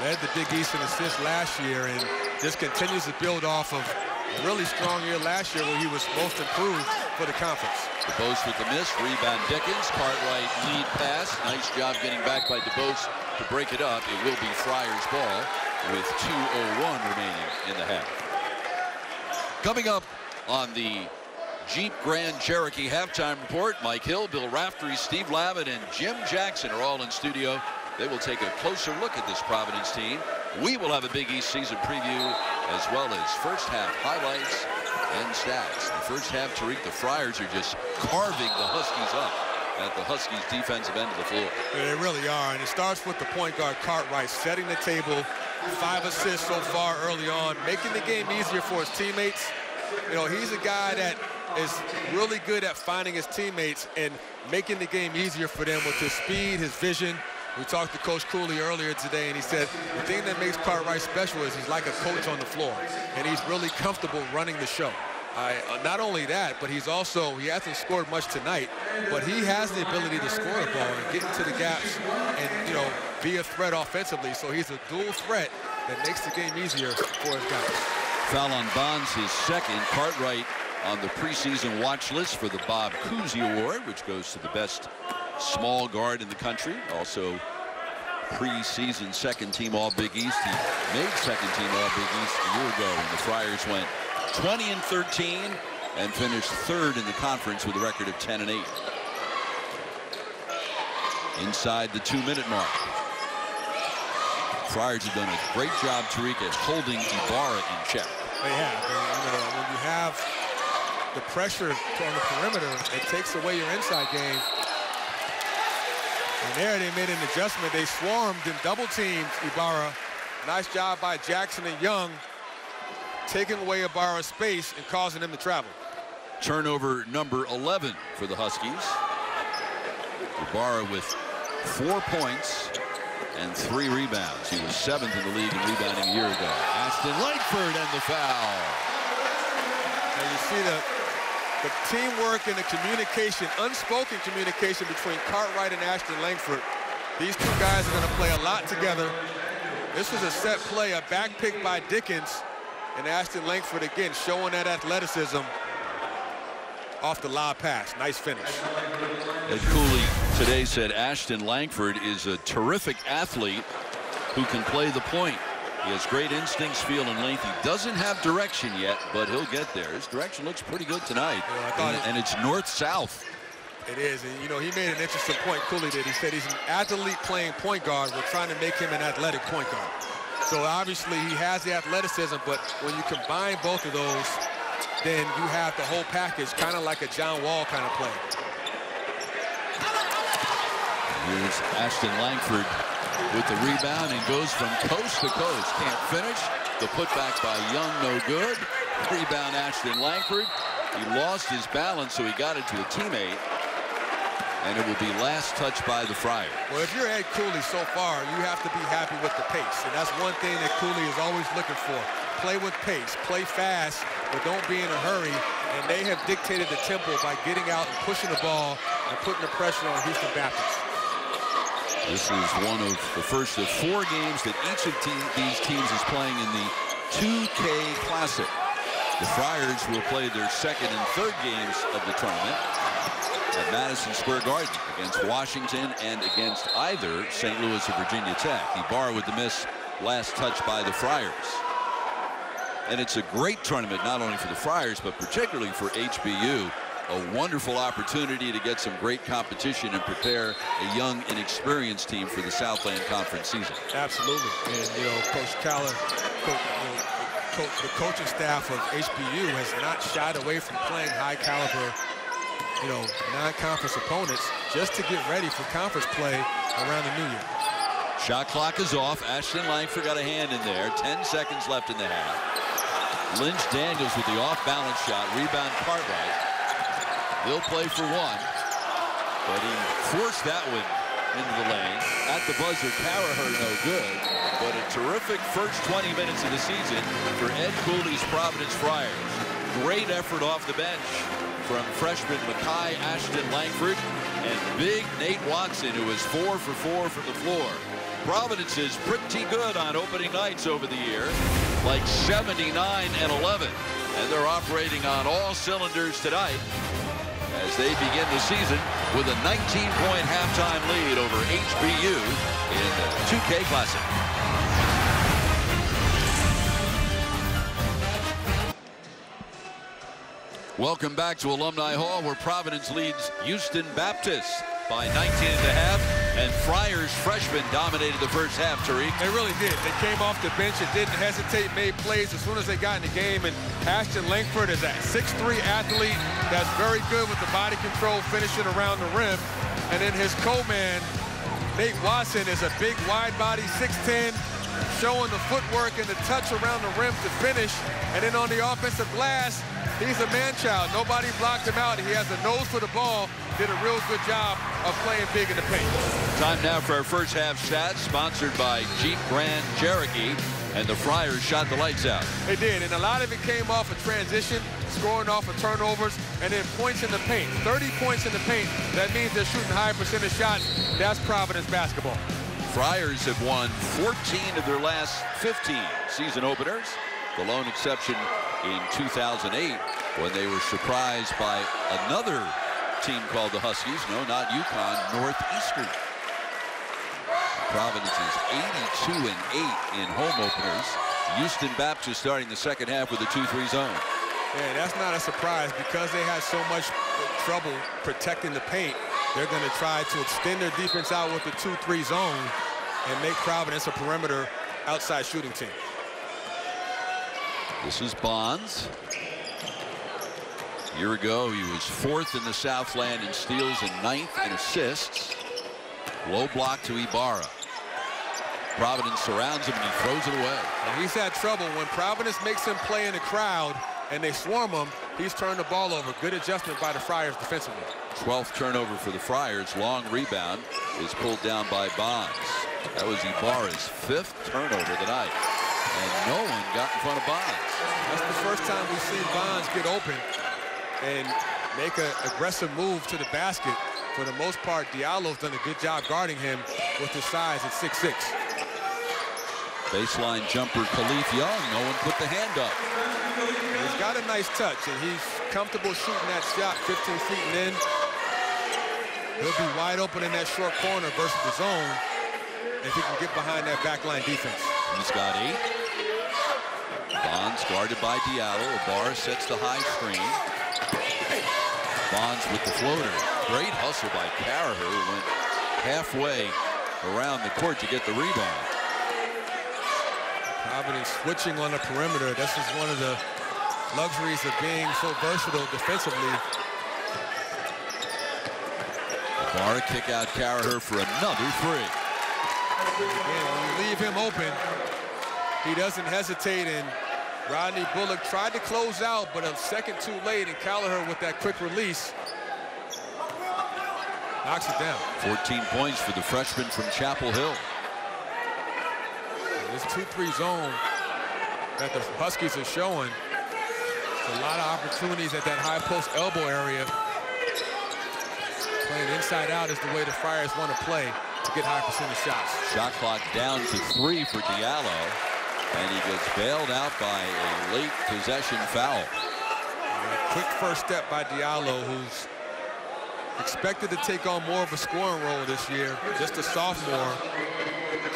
Led the Big East in assists last year, and just continues to build off of a really strong year last year where he was most improved for the conference. DeBose with the miss, rebound Dickens, Cartwright lead pass. Nice job getting back by DeBose to break it up. It will be Friars ball with 2:01 remaining in the half. Coming up on the Jeep Grand Cherokee halftime report, Mike Hill, Bill Raftery, Steve Lavin, and Jim Jackson are all in studio. They will take a closer look at this Providence team. We will have a Big East season preview as well as first half highlights and stats. In the first half, Tariq, the Friars are just carving the Huskies up at the Huskies defensive end of the floor. Yeah, they really are, and it starts with the point guard Cartwright setting the table. 5 assists so far early on, making the game easier for his teammates. You know, he's a guy that is really good at finding his teammates and making the game easier for them with his speed, his vision. We talked to Coach Cooley earlier today, and he said the thing that makes Cartwright special is he's like a coach on the floor, and he's really comfortable running the show. Not only that, but he hasn't scored much tonight, but he has the ability to score the ball and get into the gaps and, you know, be a threat offensively. So he's a dual threat that makes the game easier for his guys. Foul on Bonds, his second. Cartwright on the preseason watch list for the Bob Cousy Award, which goes to the best small guard in the country. Also preseason second-team All-Big East. He made second-team All-Big East a year ago when the Friars went 20-13 and finished third in the conference with a record of 10-8. Inside the 2-minute mark. Friars have done a great job, Tariq, at holding Ibarra in check. They have. And, when you have the pressure on the perimeter, it takes away your inside game. And there they made an adjustment. They swarmed and double-teamed Ibarra. Nice job by Jackson and Young, taking away Ibarra's space and causing him to travel. Turnover number 11 for the Huskies. Ibarra with 4 points and 3 rebounds. He was 7th in the league in rebounding a year ago. Ashton Langford and the foul. And you see the teamwork and the communication, unspoken communication between Cartwright and Ashton Langford. These two guys are going to play a lot together. This was a set play, a back pick by Dickens, and Ashton Langford again showing that athleticism off the lob pass. Nice finish. Ed Cooley today said Ashton Langford is a terrific athlete who can play the point. He has great instincts, feel, and length. He doesn't have direction yet, but he'll get there. His direction looks pretty good tonight. Yeah, and it's north-south. It is, and you know, he made an interesting point, Cooley did. He said he's an athlete playing point guard. We're trying to make him an athletic point guard. So obviously he has the athleticism, but when you combine both of those, then you have the whole package, kind of like a John Wall kind of play. Here's Ashton Langford with the rebound and goes from coast to coast. Can't finish. The putback by Young, no good. Rebound Ashton Langford. He lost his balance, so he got it to a teammate. And it will be last touch by the Friars. Well, if you're Ed Cooley so far, you have to be happy with the pace. And that's one thing that Cooley is always looking for. Play with pace, play fast, but don't be in a hurry. And they have dictated the tempo by getting out and pushing the ball and putting the pressure on Houston Baptist. This is one of the first of 4 games that each of these teams is playing in the 2K Classic. The Friars will play their second and third games of the tournament at Madison Square Garden against Washington and against either St. Louis or Virginia Tech. Ibarra with the miss, last touch by the Friars. And it's a great tournament, not only for the Friars, but particularly for HBU. A wonderful opportunity to get some great competition and prepare a young, inexperienced team for the Southland Conference season. Absolutely. And, you know, Coach Caller, the coaching staff of HBU has not shied away from playing high-caliber, you know, non-conference opponents just to get ready for conference play around the new year. Shot clock is off. Ashton Langford got a hand in there. 10 seconds left in the half. Lynch Daniels with the off-balance shot. Rebound Cartwright. He'll play for one, but he forced that one into the lane. At the buzzer, Caraher no good, but a terrific first 20 minutes of the season for Ed Cooley's Providence Friars. Great effort off the bench from freshman Makai Ashton Langford and big Nate Watson, who was 4 for 4 from the floor. Providence is pretty good on opening nights over the year, like 79-11, and they're operating on all cylinders tonight as they begin the season with a 19-point halftime lead over HBU in the 2K Classic. Welcome back to Alumni Hall, where Providence leads Houston Baptist by 19.5, and Friars freshmen dominated the first half, Tariq. They really did. They came off the bench and didn't hesitate, made plays as soon as they got in the game, and Ashton Langford is a 6'3" athlete that's very good with the body control, finishing around the rim. And then his co-man, Nate Watson, is a big, wide body, 6'10", showing the footwork and the touch around the rim to finish. And then on the offensive glass, he's a man-child. Nobody blocked him out. He has a nose for the ball. Did a real good job of playing big in the paint. Time now for our first half stats, sponsored by Jeep Grand Cherokee. And the Friars shot the lights out. They did, and a lot of it came off of transition, scoring off of turnovers, and then points in the paint. 30 points in the paint. That means they're shooting high percentage shots. That's Providence basketball. Friars have won 14 of their last 15 season openers. The lone exception in 2008 when they were surprised by another team called the Huskies. No, not UConn, Northeastern. Providence is 82-8 in home openers. Houston Baptist starting the second half with a 2-3 zone. Yeah, that's not a surprise because they had so much trouble protecting the paint. They're going to try to extend their defense out with the 2-3 zone and make Providence a perimeter outside shooting team. This is Bonds. A year ago, he was 4th in the Southland in steals and 9th in assists. Low block to Ibarra. Providence surrounds him and he throws it away. And he's had trouble when Providence makes him play in the crowd and they swarm him. He's turned the ball over. Good adjustment by the Friars defensively. 12th turnover for the Friars. Long rebound is pulled down by Bonds. That was Ibarra's 5th turnover tonight. And no one got in front of Bonds. That's the first time we've seen Bonds get open and make an aggressive move to the basket. For the most part, Diallo's done a good job guarding him with his size at 6'6". Baseline jumper, Khalif Young. No one put the hand up. He's got a nice touch, and he's comfortable shooting that shot 15 feet and in. He'll be wide open in that short corner versus the zone if he can get behind that backline defense. He's got 8. Bonds guarded by Diallo. Ibarra sets the high screen. Bonds with the floater. Great hustle by Carraher, who went halfway around the court to get the rebound. Providence switching on the perimeter. This is one of the luxuries of being so versatile defensively. Ibarra kick out Carraher for another 3. Again, when you leave him open, he doesn't hesitate, and Rodney Bullock tried to close out, but a second too late, and Carraher with that quick release knocks it down. 14 points for the freshman from Chapel Hill. This 2-3 zone that the Huskies are showing, a lot of opportunities at that high post elbow area. Playing inside out is the way the Friars want to play to get high percentage shots. Shot clock down to 3 for Diallo, and he gets bailed out by a late possession foul. Quick first step by Diallo, who's expected to take on more of a scoring role this year. Just a sophomore.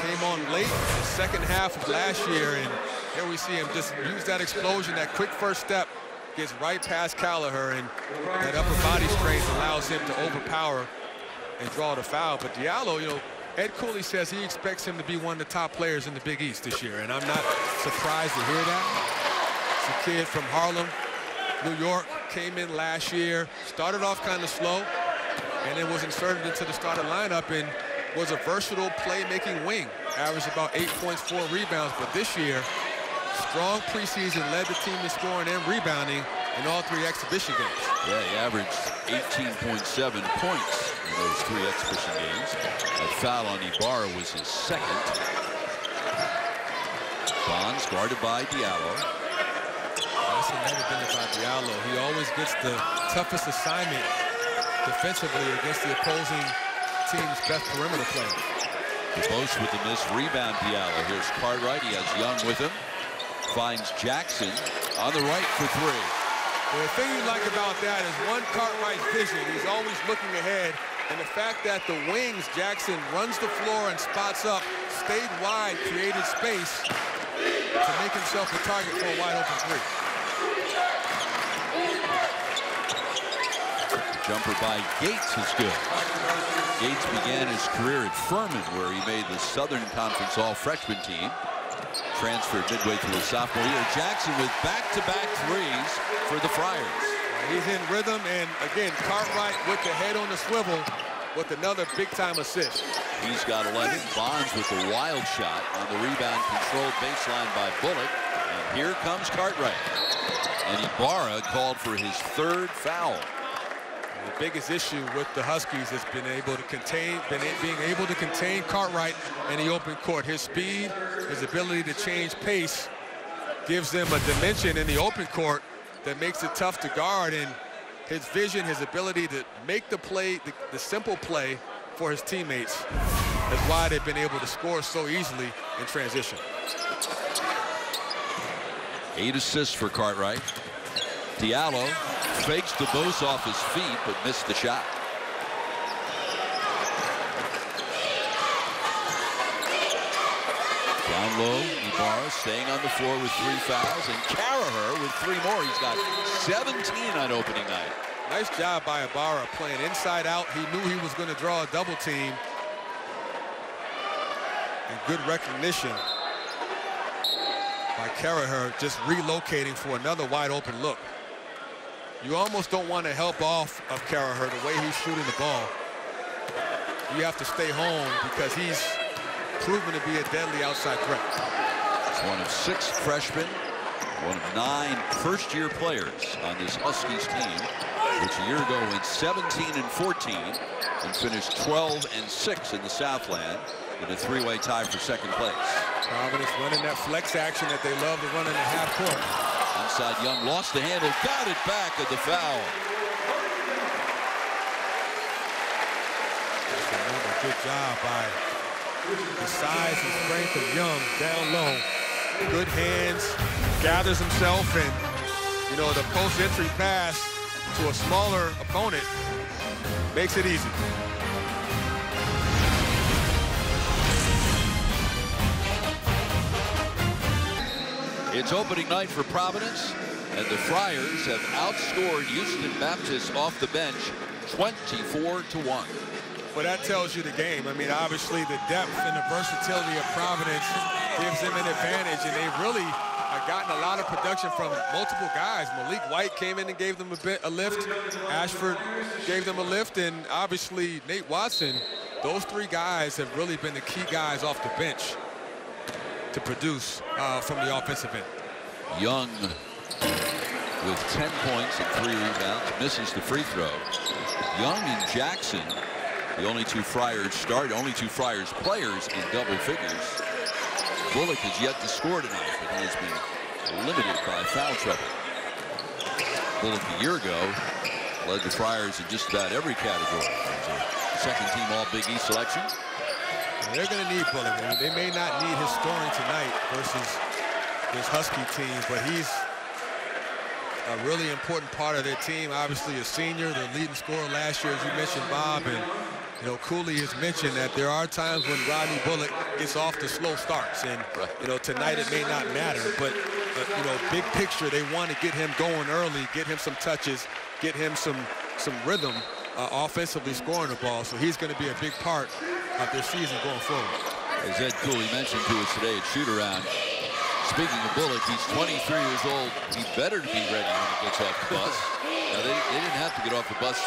Came on late in the second half of last year, and here we see him just use that explosion, that quick first step, gets right past Carraher, and that upper body strength allows him to overpower and draw the foul. But Diallo, you know, Ed Cooley says he expects him to be one of the top players in the Big East this year, and I'm not surprised to hear that. It's a kid from Harlem, New York, came in last year, started off kind of slow, and then was inserted into the starting lineup and was a versatile playmaking wing. Averaged about 8 points, 4 rebounds, but this year, strong preseason, led the team in scoring and rebounding in all 3 exhibition games. Yeah, he averaged 18.7 points in those 3 exhibition games. A foul on Ibarra was his 2nd. Bonds guarded by Diallo. That's another thing about Diallo. He always gets the toughest assignment defensively against the opposing team's best perimeter player. The post with the missed rebound, Diallo. Here's Cartwright. He has Young with him. Finds Jackson on the right for 3. Well, the thing you like about that is one, Cartwright's vision. He's always looking ahead. And the fact that the wings, Jackson runs the floor and spots up, stayed wide, created space to make himself a target for a wide open 3. The jumper by Gates is good. Gates began his career at Furman, where he made the Southern Conference All-Freshman team. Transferred midway through his sophomore year. Jackson with back-to-back 3s for the Friars. He's in rhythm, and again, Cartwright with the head on the swivel with another big-time assist. He's got 11. Bonds with the wild shot on the rebound, controlled baseline by Bullock. And here comes Cartwright. And Ibarra called for his 3rd foul. The biggest issue with the Huskies has been being able to contain Cartwright in the open court. His speed, his ability to change pace gives them a dimension in the open court that makes it tough to guard, and his vision, his ability to make the play, the simple play for his teammates is why they've been able to score so easily in transition. 8 assists for Cartwright. Diallo fakes DeBose off his feet, but missed the shot. Down low, Ibarra staying on the floor with 3 fouls, and Carraher with 3 more. He's got 17 on opening night. Nice job by Ibarra playing inside out. He knew he was going to draw a double team. And good recognition by Carraher, just relocating for another wide open look. You almost don't want to help off of Carraher the way he's shooting the ball. You have to stay home because he's proven to be a deadly outside threat. He's one of 6 freshmen, one of 9 first-year players on this Huskies team, which a year ago went 17-14 and finished 12-6 in the Southland in a 3-way tie for second place. Providence running that flex action that they love to run in the half court. Inside Young lost the handle, got it back at the foul. Another good job by the size and strength of Young down low. Good hands, gathers himself, and you know, the post-entry pass to a smaller opponent makes it easy. It's opening night for Providence, and the Friars have outscored Houston Baptist off the bench 24-1. Well, that tells you the game. I mean, obviously the depth and the versatility of Providence gives them an advantage, and they've really gotten a lot of production from multiple guys. Malik White came in and gave them a lift. Ashford gave them a lift, and obviously Nate Watson. Those 3 guys have really been the key guys off the bench to produce from the offensive end. Young with 10 points and 3 rebounds, misses the free throw. Young and Jackson, the only 2 Friars players in double figures. Bullock has yet to score tonight, but he has been limited by foul trouble. Bullock a year ago led the Friars in just about every category. Second team All Big East selection. They're going to need Bullock. I mean, they may not need his scoring tonight versus this Husky team, but he's a really important part of their team. Obviously a senior, the leading scorer last year, as you mentioned, Bob. And you know, Cooley has mentioned that there are times when Rodney Bullock gets off to slow starts, and you know, tonight it may not matter, but you know, big picture, they want to get him going early, get him some touches, get him some rhythm offensively scoring the ball. So he's going to be a big part of their season going forward. As Ed Cooley mentioned to us today at shoot-around, speaking of Bullock, he's 23 years old. He better to be ready when he gets off the bus. Now, they didn't have to get off the bus.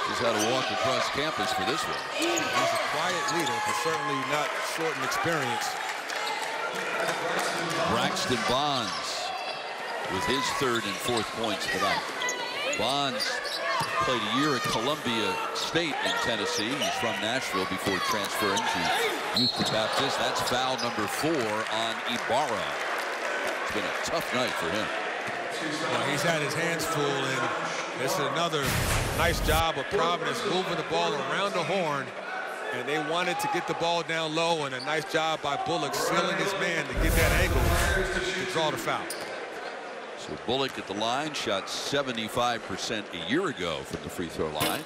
Just had to walk across campus for this one. He's a quiet leader, but certainly not short in experience. Braxton Bonds with his 3rd and 4th points tonight. Bonds played a year at Columbia State in Tennessee. He's from Nashville before transferring to Houston Baptist. That's foul number 4 on Ibarra. It's been a tough night for him. Well, he's had his hands full, and this is another nice job of Providence moving the ball around the horn, and they wanted to get the ball down low, and a nice job by Bullock sealing his man to get that angle to draw the foul. So Bullock at the line shot 75% a year ago from the free throw line.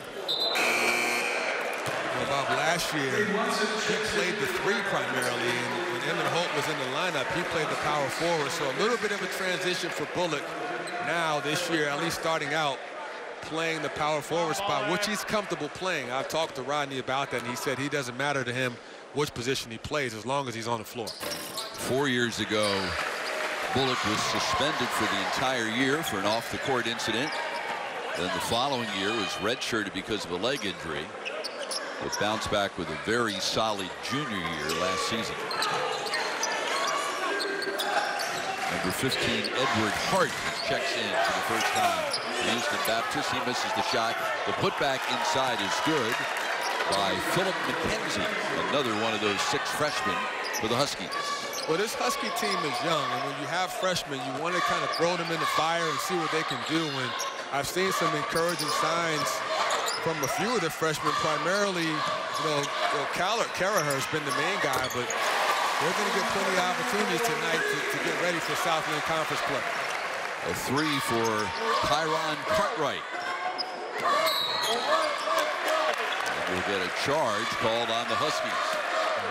Well, Bob, last year he played the 3 primarily, and when Emmett Holt was in the lineup, he played the power forward. So a little bit of a transition for Bullock now this year, at least starting out, playing the power forward spot, which he's comfortable playing. I've talked to Rodney about that, and he said he doesn't matter to him which position he plays as long as he's on the floor. 4 years ago, Bullock was suspended for the entire year for an off-the-court incident. Then the following year was redshirted because of a leg injury, but bounced back with a very solid junior year last season. Number 15, Edward Hart, checks in for the first time for Houston Baptist. He misses the shot. The putback inside is good by Philip McKenzie, another one of those 6 freshmen for the Huskies. Well, this Husky team is young, and when you have freshmen, you want to kind of throw them in the fire and see what they can do. And I've seen some encouraging signs from a few of the freshmen, primarily, Carraher has been the main guy, but they're going to get plenty of opportunities tonight to get ready for Southland Conference play. A 3 for Kyron Cartwright. And we'll get a charge called on the Huskies.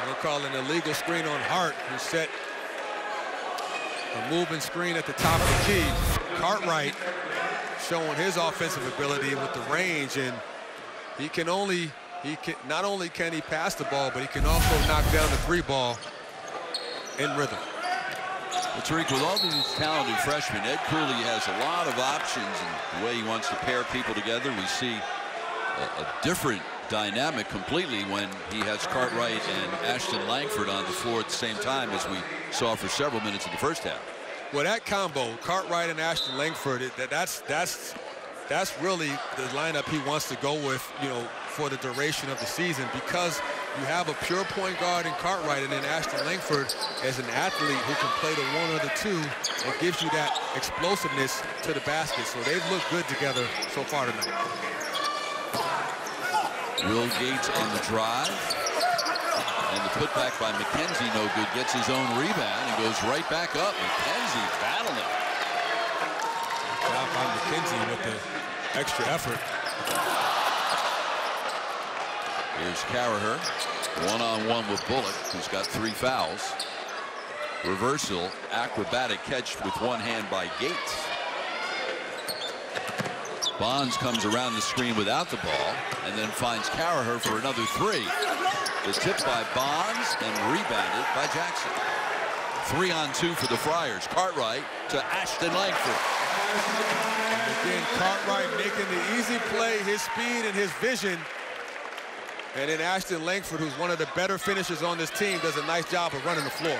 They'll call an illegal screen on Hart, who set a moving screen at the top of the key. Cartwright showing his offensive ability with the range, and not only can he pass the ball, but he can also knock down the three ball in rhythm. Well, Tariq, with all these talented freshmen, Ed Cooley has a lot of options in the way he wants to pair people together. We see a different dynamic completely when he has Cartwright and Ashton Langford on the floor at the same time, as we saw for several minutes in the first half. Well, that combo, Cartwright and Ashton Langford, that's really the lineup he wants to go with, you know, for the duration of the season, because you have a pure point guard in Cartwright, and then Ashton Langford as an athlete who can play the one or the two and gives you that explosiveness to the basket. So they've looked good together so far tonight. Will Gates on the drive, and the putback by McKenzie, no good. Gets his own rebound and goes right back up. McKenzie battling. Good job by McKenzie with the extra effort. Here's Carraher, one-on-one with Bullock, who's got 3 fouls. Reversal, acrobatic catch with one hand by Gates. Bonds comes around the screen without the ball, and then finds Carraher for another 3. The tip by Bonds and rebounded by Jackson. 3-on-2 for the Friars. Cartwright to Ashton Langford. And again, Cartwright making the easy play, his speed and his vision. And then Ashton Langford, who's one of the better finishers on this team, does a nice job of running the floor.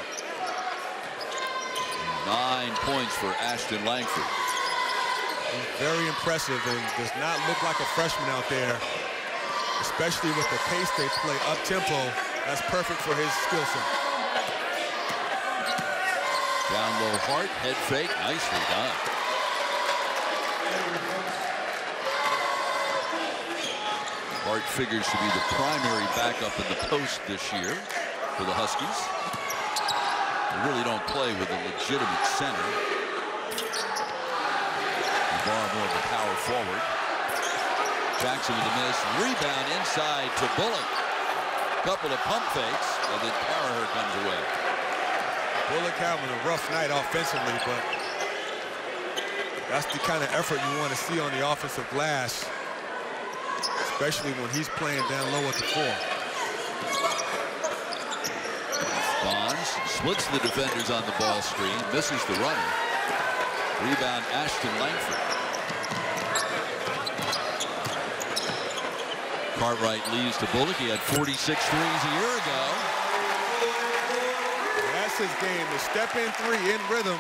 9 points for Ashton Langford. Very impressive, and does not look like a freshman out there, especially with the pace they play up-tempo. That's perfect for his skill set. Down low, Hart, head fake, nicely done. Hart figures to be the primary backup in the post this year for the Huskies. They really don't play with a legitimate center. Far more of a power forward. Jackson with a miss. Rebound inside to Bullock. Couple of pump fakes, and then Carraher comes away. Bullock having a rough night offensively, but that's the kind of effort you want to see on the offensive glass, especially when he's playing down low at the 4. Bonds splits the defenders on the ball screen, misses the runner. Rebound Ashton Langford. Cartwright leads to Bullock. He had 46 threes a year ago. That's his game. The step-in 3 in rhythm,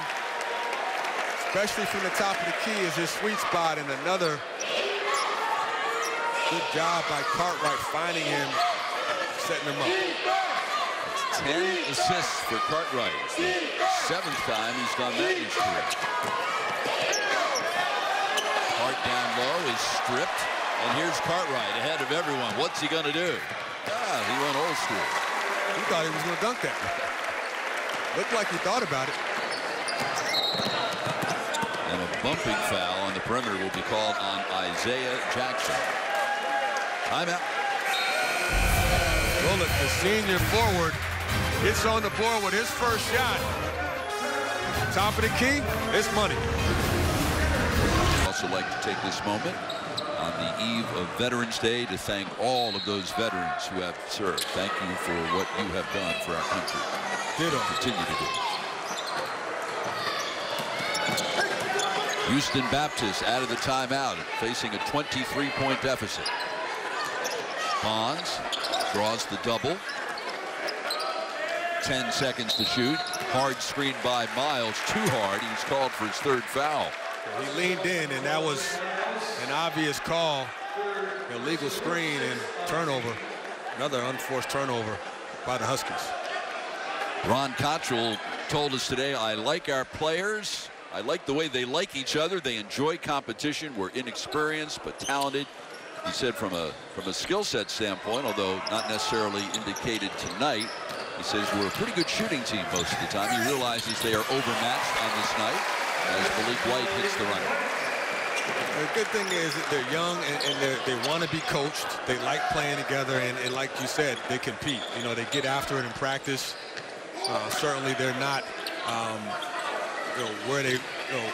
especially from the top of the key, is his sweet spot. And another good job by Cartwright finding him, setting him up. It's 10 assists for Cartwright. It's the 7th time he's done that in his career. Hart down low is stripped, and here's Cartwright ahead of everyone. What's he going to do? He went old school. He thought he was going to dunk that. Looked like he thought about it. And a bumping foul on the perimeter will be called on Isaiah Jackson. Timeout. Bullock, the senior forward, gets on the board with his first shot. Top of the key, it's money. I'd also like to take this moment on the eve of Veterans Day to thank all of those veterans who have served. Thank you for what you have done for our country. Ditto. Continue to do. Houston Baptist out of the timeout, facing a 23-point deficit. Bonds draws the double. 10 seconds to shoot. Hard screen by Miles. Too hard. He's called for his 3rd foul. He leaned in, and that was an obvious call. Illegal screen and turnover. Another unforced turnover by the Huskies. Ron Cottrell told us today, I like our players. I like the way they like each other. They enjoy competition. We're inexperienced but talented. He said from a skill set standpoint, although not necessarily indicated tonight, he says we're a pretty good shooting team most of the time. He realizes they are overmatched on this night as Malik White hits the runner. The good thing is that they're young and they want to be coached. They like playing together, and like you said, they compete. You know, they get after it in practice. Certainly, they're not where they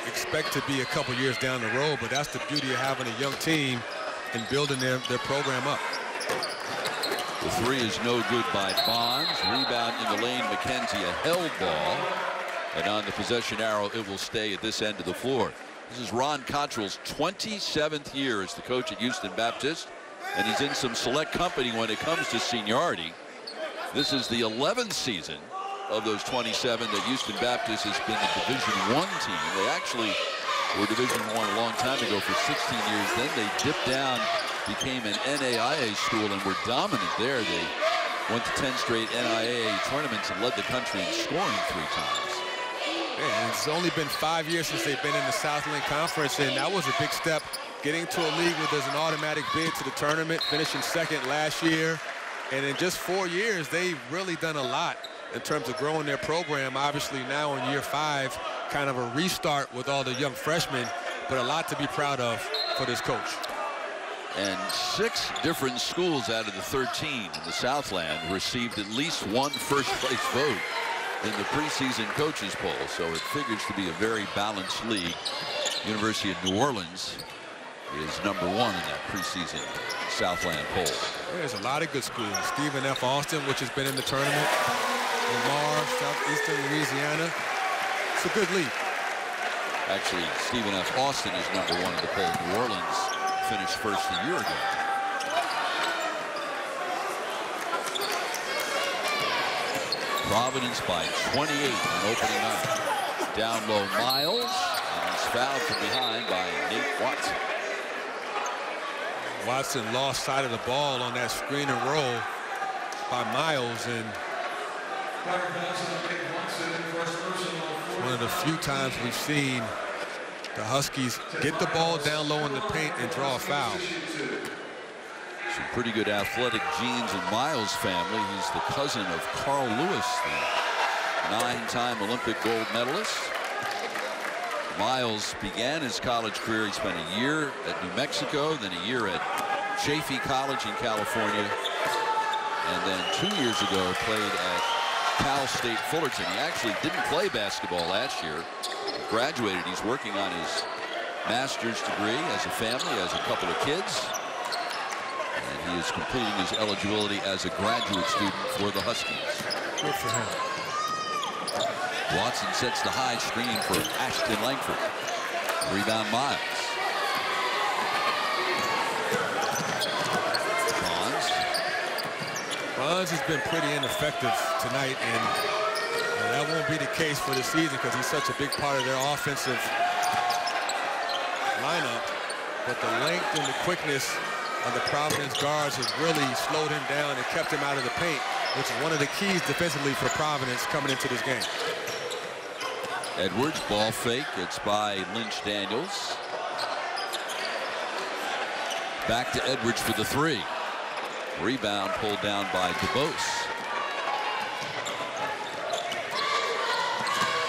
expect to be a couple years down the road, but that's the beauty of having a young team and building their program up. The three is no good by Bonds. Rebound in the lane, McKenzie, a held ball. And on the possession arrow, it will stay at this end of the floor. This is Ron Cottrell's 27th year as the coach at Houston Baptist, and he's in some select company when it comes to seniority. This is the 11th season of those 27 that Houston Baptist has been a Division I team. They actually were Division I a long time ago for 16 years. Then they dipped down, became an NAIA school, and were dominant there. They went to 10 straight NAIA tournaments and led the country in scoring 3 times. And it's only been 5 years since they've been in the Southland Conference, and that was a big step, getting to a league where there's an automatic bid to the tournament, finishing second last year. And in just 4 years, they've really done a lot in terms of growing their program. Obviously now in year 5, kind of a restart with all the young freshmen, but a lot to be proud of for this coach. And 6 different schools out of the 13 in the Southland received at least one first-place vote in the preseason coaches poll, so it figures to be a very balanced league. University of New Orleans is #1 in that preseason Southland poll. There's a lot of good schools. Stephen F. Austin, which has been in the tournament. Lamar, Southeastern Louisiana. It's a good league. Actually, Stephen F. Austin is #1 in the poll. New Orleans finished first a year ago. Providence by 28 on opening night. Down low, Miles, and he's fouled from behind by Nate Watson. Watson lost sight of the ball on that screen and roll by Miles, and one of the few times we've seen the Huskies get the ball down low in the paint and draw a foul. Some pretty good athletic genes in Miles' family. He's the cousin of Carl Lewis, the 9-time Olympic gold medalist. Miles began his college career. He spent a year at New Mexico, then a year at Chaffey College in California, and then 2 years ago played at Cal State Fullerton. He actually didn't play basketball last year. He graduated. He's working on his master's degree, as a family, has a couple of kids. And he is completing his eligibility as a graduate student for the Huskies. Good for him. Watson sets the high screen for Ashton Langford. Rebound, Miles. Bonds has been pretty ineffective tonight, and that won't be the case for the season because he's such a big part of their offensive lineup. But the length and the quickness of the Providence guards has really slowed him down and kept him out of the paint, which is one of the keys defensively for Providence coming into this game. Edwards, ball fake. It's by Lynch Daniels. Back to Edwards for the 3. Rebound pulled down by DeBose.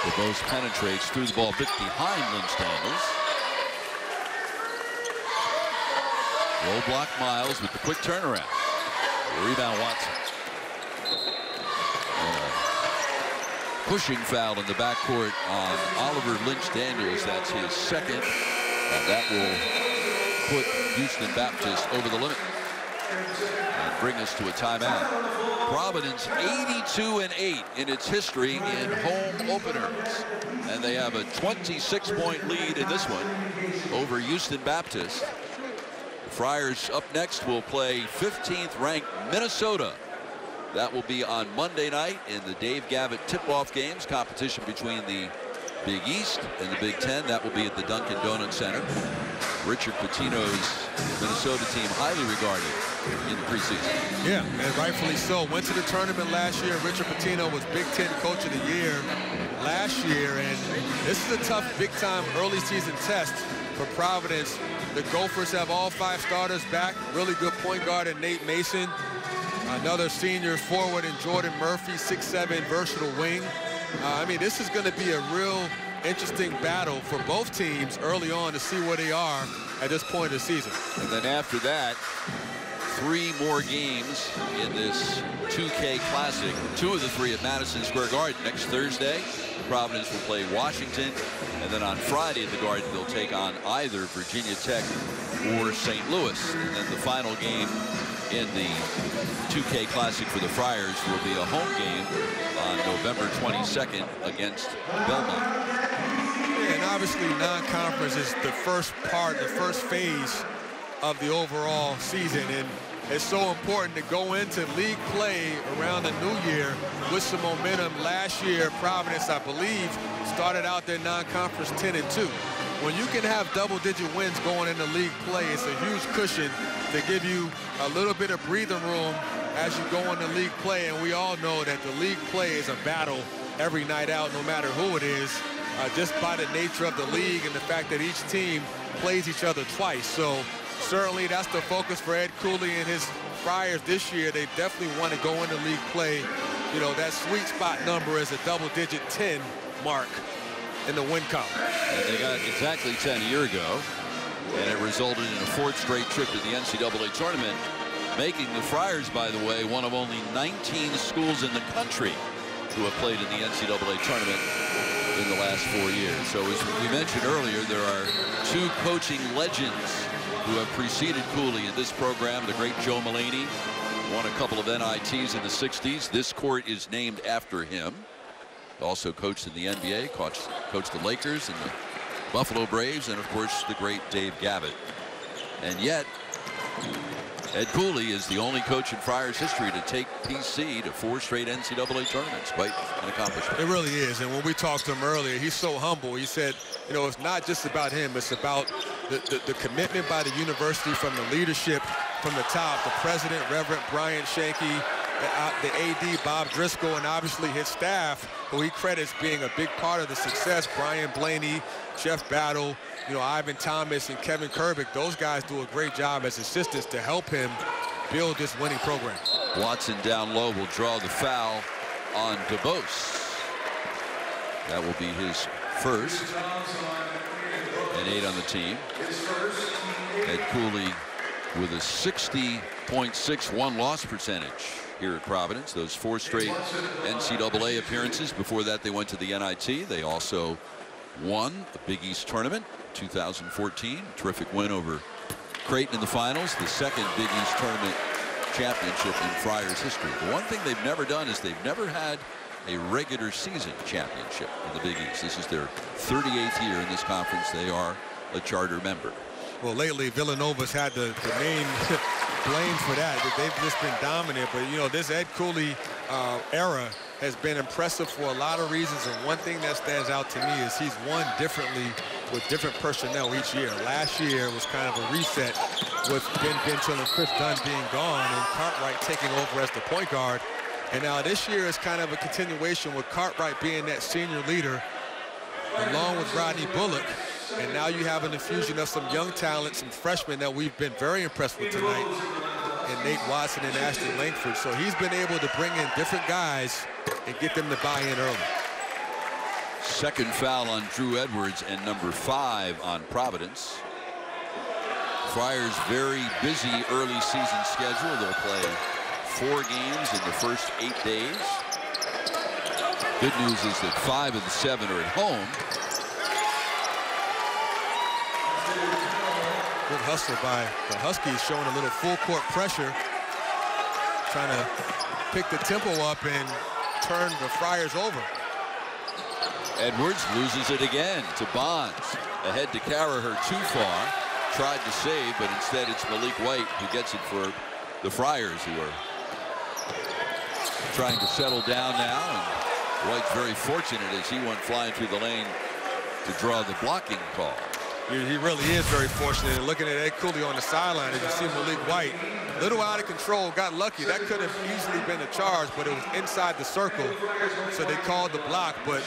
DeBose penetrates through the ball a bit behind Lynch Daniels. Low block Miles with the quick turnaround. Rebound Watson. Pushing foul in the backcourt on Oliver Lynch Daniels. That's his second, and that will put Houston Baptist over the limit and bring us to a timeout. Providence 82-8 in its history in home openers, and they have a 26-point lead in this one over Houston Baptist. The Friars up next will play 15th ranked Minnesota. That will be on Monday night in the Dave Gavitt tip-off games, competition between the Big East and the Big Ten. That will be at the Dunkin' Donuts Center. Richard Pitino's Minnesota team highly regarded in the preseason. Yeah, and rightfully so. Went to the tournament last year. Richard Pitino was Big Ten Coach of the Year last year, and this is a tough big-time early season test for Providence. The Gophers have all 5 starters back. Really good point guard in Nate Mason. Another senior forward in Jordan Murphy, 6'7", versatile wing. I mean, this is going to be a real interesting battle for both teams early on to see where they are at this point of the season. And then after that, 3 more games in this 2K Classic. 2 of the 3 at Madison Square Garden. Next Thursday, Providence will play Washington. And then on Friday at the Garden, they'll take on either Virginia Tech or St. Louis. And then the final game in the 2K Classic for the Friars will be a home game on November 22nd against Belmont. Yeah, and obviously non-conference is the first part, the first phase of the overall season, and it's so important to go into league play around the new year with some momentum. Last year, Providence, I believe, started out their non-conference 10-2. When you can have double-digit wins going into league play, it's a huge cushion to give you a little bit of breathing room as you go into league play. And we all know that the league play is a battle every night out, no matter who it is, just by the nature of the league and the fact that each team plays each other twice. So certainly that's the focus for Ed Cooley and his Friars this year. They definitely want to go into league play. You know, that sweet spot number is a double-digit 10 mark in the win column. And they got exactly 10 a year ago, and it resulted in a 4th straight trip to the NCAA tournament, making the Friars, by the way, one of only 19 schools in the country who have played in the NCAA tournament in the last 4 years. So as we mentioned earlier, there are 2 coaching legends who have preceded Cooley in this program. The great Joe Mullaney won a couple of NITs in the 60s. This court is named after him. Also coached in the NBA, coached the Lakers and the Buffalo Braves, and of course the great Dave Gavitt. And yet Ed Cooley is the only coach in Friars history to take PC to 4 straight NCAA tournaments. Quite an accomplishment. It really is. And when we talked to him earlier, he's so humble. He said, you know, it's not just about him. It's about the commitment by the university, from the leadership from the top, the president, Reverend Brian Shanky, the AD, Bob Driscoll, and obviously his staff, who he credits being a big part of the success. Brian Blaney, Jeff Battle, you know, Ivan Thomas and Kevin Kerbick. Those guys do a great job as assistants to help him build this winning program. Watson down low will draw the foul on DeBose. That will be his first, and 8 on the team. Ed Cooley with a 60.61 loss percentage here at Providence. Those 4 straight NCAA appearances. Before that, they went to the NIT. They also won the Big East tournament 2014. Terrific win over Creighton in the finals. The 2nd Big East tournament championship in Friars history. The one thing they've never done is they've never had a regular season championship in the Big East. This is their 38th year in this conference. They are a charter member. Well, lately Villanova's had the main blame for that. They've just been dominant. But, you know, this Ed Cooley era has been impressive for a lot of reasons. And one thing that stands out to me is he's won differently with different personnel each year. Last year was kind of a reset with Ben Benchill and Chris Dunn being gone and Cartwright taking over as the point guard. And now this year is kind of a continuation with Cartwright being that senior leader along with Rodney Bullock. And now you have an infusion of some young talent, some freshmen that we've been very impressed with tonight, and Nate Watson and Ashton Langford. So he's been able to bring in different guys and get them to buy in early. 2nd foul on Drew Edwards and number 5 on Providence. Friars' very busy early season schedule. They'll play 4 games in the first 8 days. Good news is that 5 of the 7 are at home. Good hustle by the Huskies, showing a little full court pressure, trying to pick the tempo up and turn the Friars over. Edwards loses it again to Bonds. Ahead to Carraher, too far. Tried to save, but instead it's Malik White who gets it for the Friars, who are trying to settle down now. And White's very fortunate as he went flying through the lane to draw the blocking call. He really is very fortunate. And looking at Ed Cooley on the sideline, as you see Malik White, a little out of control, got lucky. That could have easily been a charge, but it was inside the circle, so they called the block. But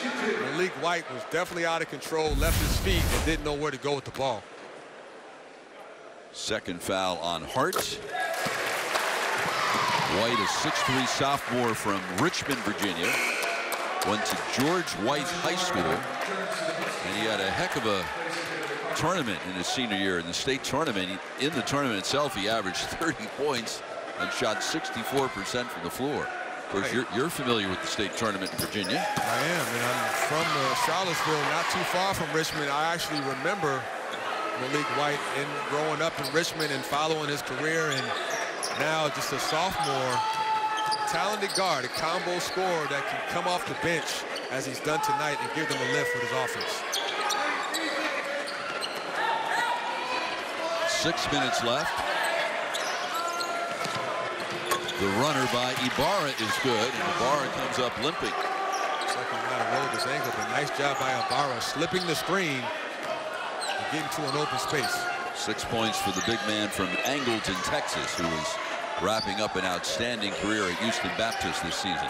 Malik White was definitely out of control, left his feet, and didn't know where to go with the ball. 2nd foul on Hart. White, a 6'3" sophomore from Richmond, Virginia, went to George White High School, and he had a heck of a tournament in his senior year. In the state tournament, in the tournament itself, he averaged 30 points and shot 64% from the floor. Of course, you're familiar with the state tournament in Virginia. I am, and I'm from Charlottesville, not too far from Richmond. I actually remember Malik White growing up in Richmond and following his career, and now just a sophomore, talented guard, a combo scorer that can come off the bench as he's done tonight and give them a lift with his offense. 6 minutes left. The runner by Ibarra is good, and Ibarra comes up limping. Looks like he might have rolled his ankle, but nice job by Ibarra slipping the screen and getting to an open space. 6 points for the big man from Angleton, Texas, who is wrapping up an outstanding career at Houston Baptist this season.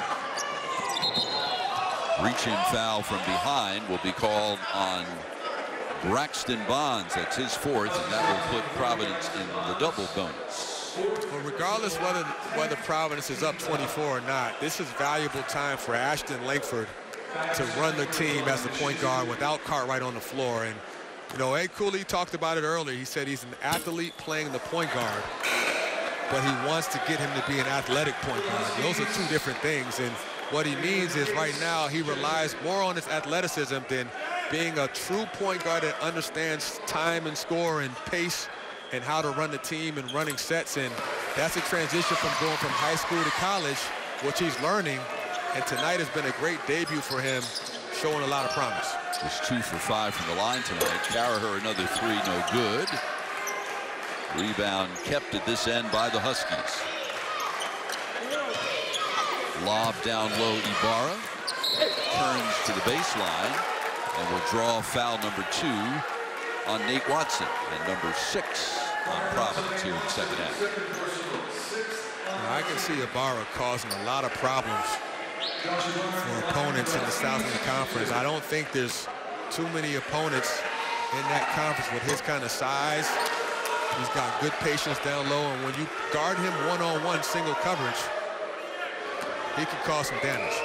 Reach-in foul from behind will be called on Braxton Bonds. That's his 4th, and that will put Providence in the double bonus. Well, regardless whether Providence is up 24 or not, this is valuable time for Ashton Langford to run the team as the point guard without Cartwright on the floor. And, you know, Ed Cooley talked about it earlier. He said he's an athlete playing the point guard, but he wants to get him to be an athletic point guard. Those are two different things. And what he means is right now he relies more on his athleticism than being a true point guard that understands time and score and pace and how to run the team and running sets. And that's a transition from going from high school to college, which he's learning. And tonight has been a great debut for him, showing a lot of promise. Just 2 for 5 from the line tonight. Carraher another 3, no good. Rebound kept at this end by the Huskies. Lob down low, Ibarra turns to the baseline and will draw foul number 2 on Nate Watson, and number 6 on Providence here in the second half. I can see Ibarra causing a lot of problems for opponents in the Southland Conference. I don't think there's too many opponents in that conference with his kind of size. He's got good patience down low, and when you guard him one-on-one single coverage, he can cause some damage.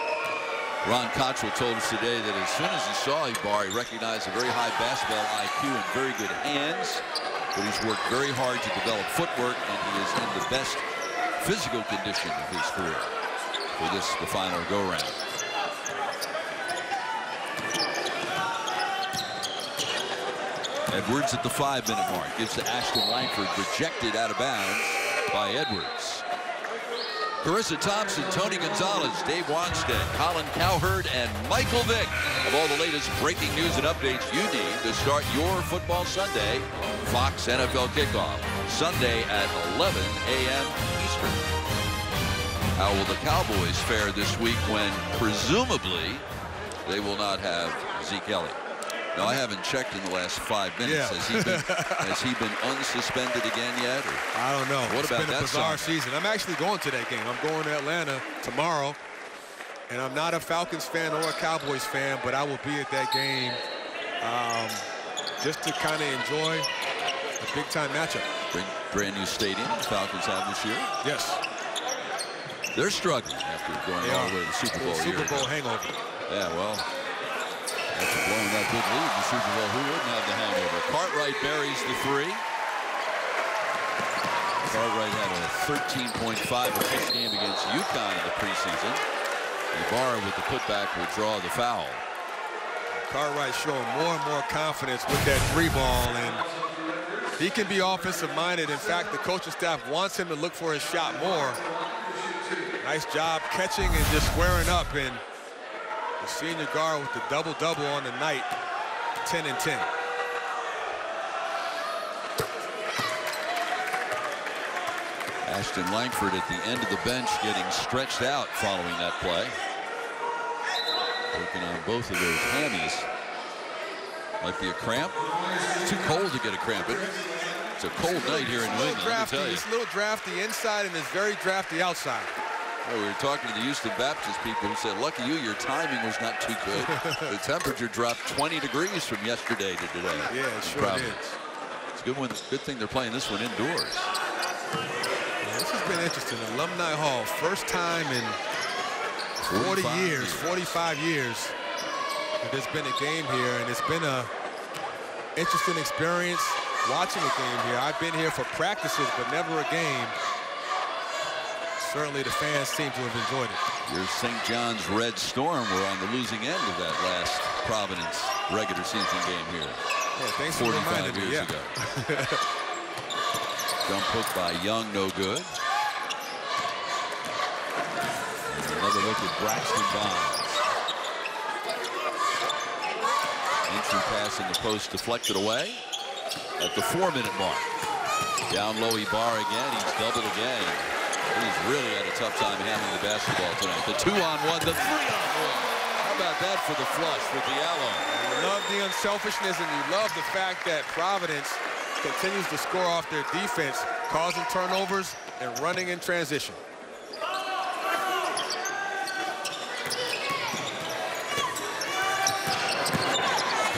Ron Cottrell told us today that as soon as he saw Ibarra, he recognized a very high basketball IQ and very good hands, but he's worked very hard to develop footwork, and he is in the best physical condition of his career for this, the final go-round. Edwards at the 5-minute mark gives to Ashton Langford, rejected out of bounds by Edwards. Carissa Thompson, Tony Gonzalez, Dave Wanstead, Colin Cowherd, and Michael Vick have all the latest breaking news and updates you need to start your football Sunday. Fox NFL Kickoff, Sunday at 11 a.m. Eastern. How will the Cowboys fare this week when, presumably, they will not have Zeke Elliott? No, I haven't checked in the last 5 minutes. Yeah. Has he been unsuspended again yet? Or? I don't know. What about that? It's been a bizarre season. I'm actually going to that game. I'm going to Atlanta tomorrow, and I'm not a Falcons fan or a Cowboys fan, but I will be at that game just to kind of enjoy a big-time matchup. Brand new stadium the Falcons have this year. Yes. They're struggling after going all the way to the Super Bowl. Super Bowl hangover. Yeah, well. After blowing that big lead in the Super Bowl, who wouldn't have the hangover? Cartwright buries the 3. Cartwright had a 13.5 assist game against UConn in the preseason. Ibarra with the putback will draw the foul. Cartwright showing more and more confidence with that 3 ball, and he can be offensive minded. In fact, the coaching staff wants him to look for his shot more. Nice job catching and just squaring up, and the senior guard with the double-double on the night, 10 and 10. Ashton Langford at the end of the bench getting stretched out following that play. Working on both of those hammies. Might be a cramp. It's too cold to get a cramp. It's a cold night here in New England, let me tell you. It's a little drafty inside and it's very drafty outside. Well, we were talking to the Houston Baptist people who said, lucky you, your timing was not too good. The temperature dropped 20 degrees from yesterday to today. Yeah, it sure did. It's a good thing they're playing this one indoors. Yeah, this has been interesting. Alumni Hall, first time in 45 years that there's been a game here, and it's been a interesting experience watching a game here. I've been here for practices, but never a game. Certainly the fans seem to have enjoyed it. Your St. John's Red Storm were on the losing end of that last Providence regular season game here. Yeah, thanks for 45 reminding me. years ago. Jump hook by Young, no good. And another look at Braxton Bonds. Entry pass in the post deflected away at the 4-minute mark. Down low, Ibarra again. He's doubled again. He's really had a tough time handling the basketball tonight. The 2-on-1, the 3-on-1. How about that for the flush for Diallo? You love the unselfishness, and you love the fact that Providence continues to score off their defense, causing turnovers and running in transition.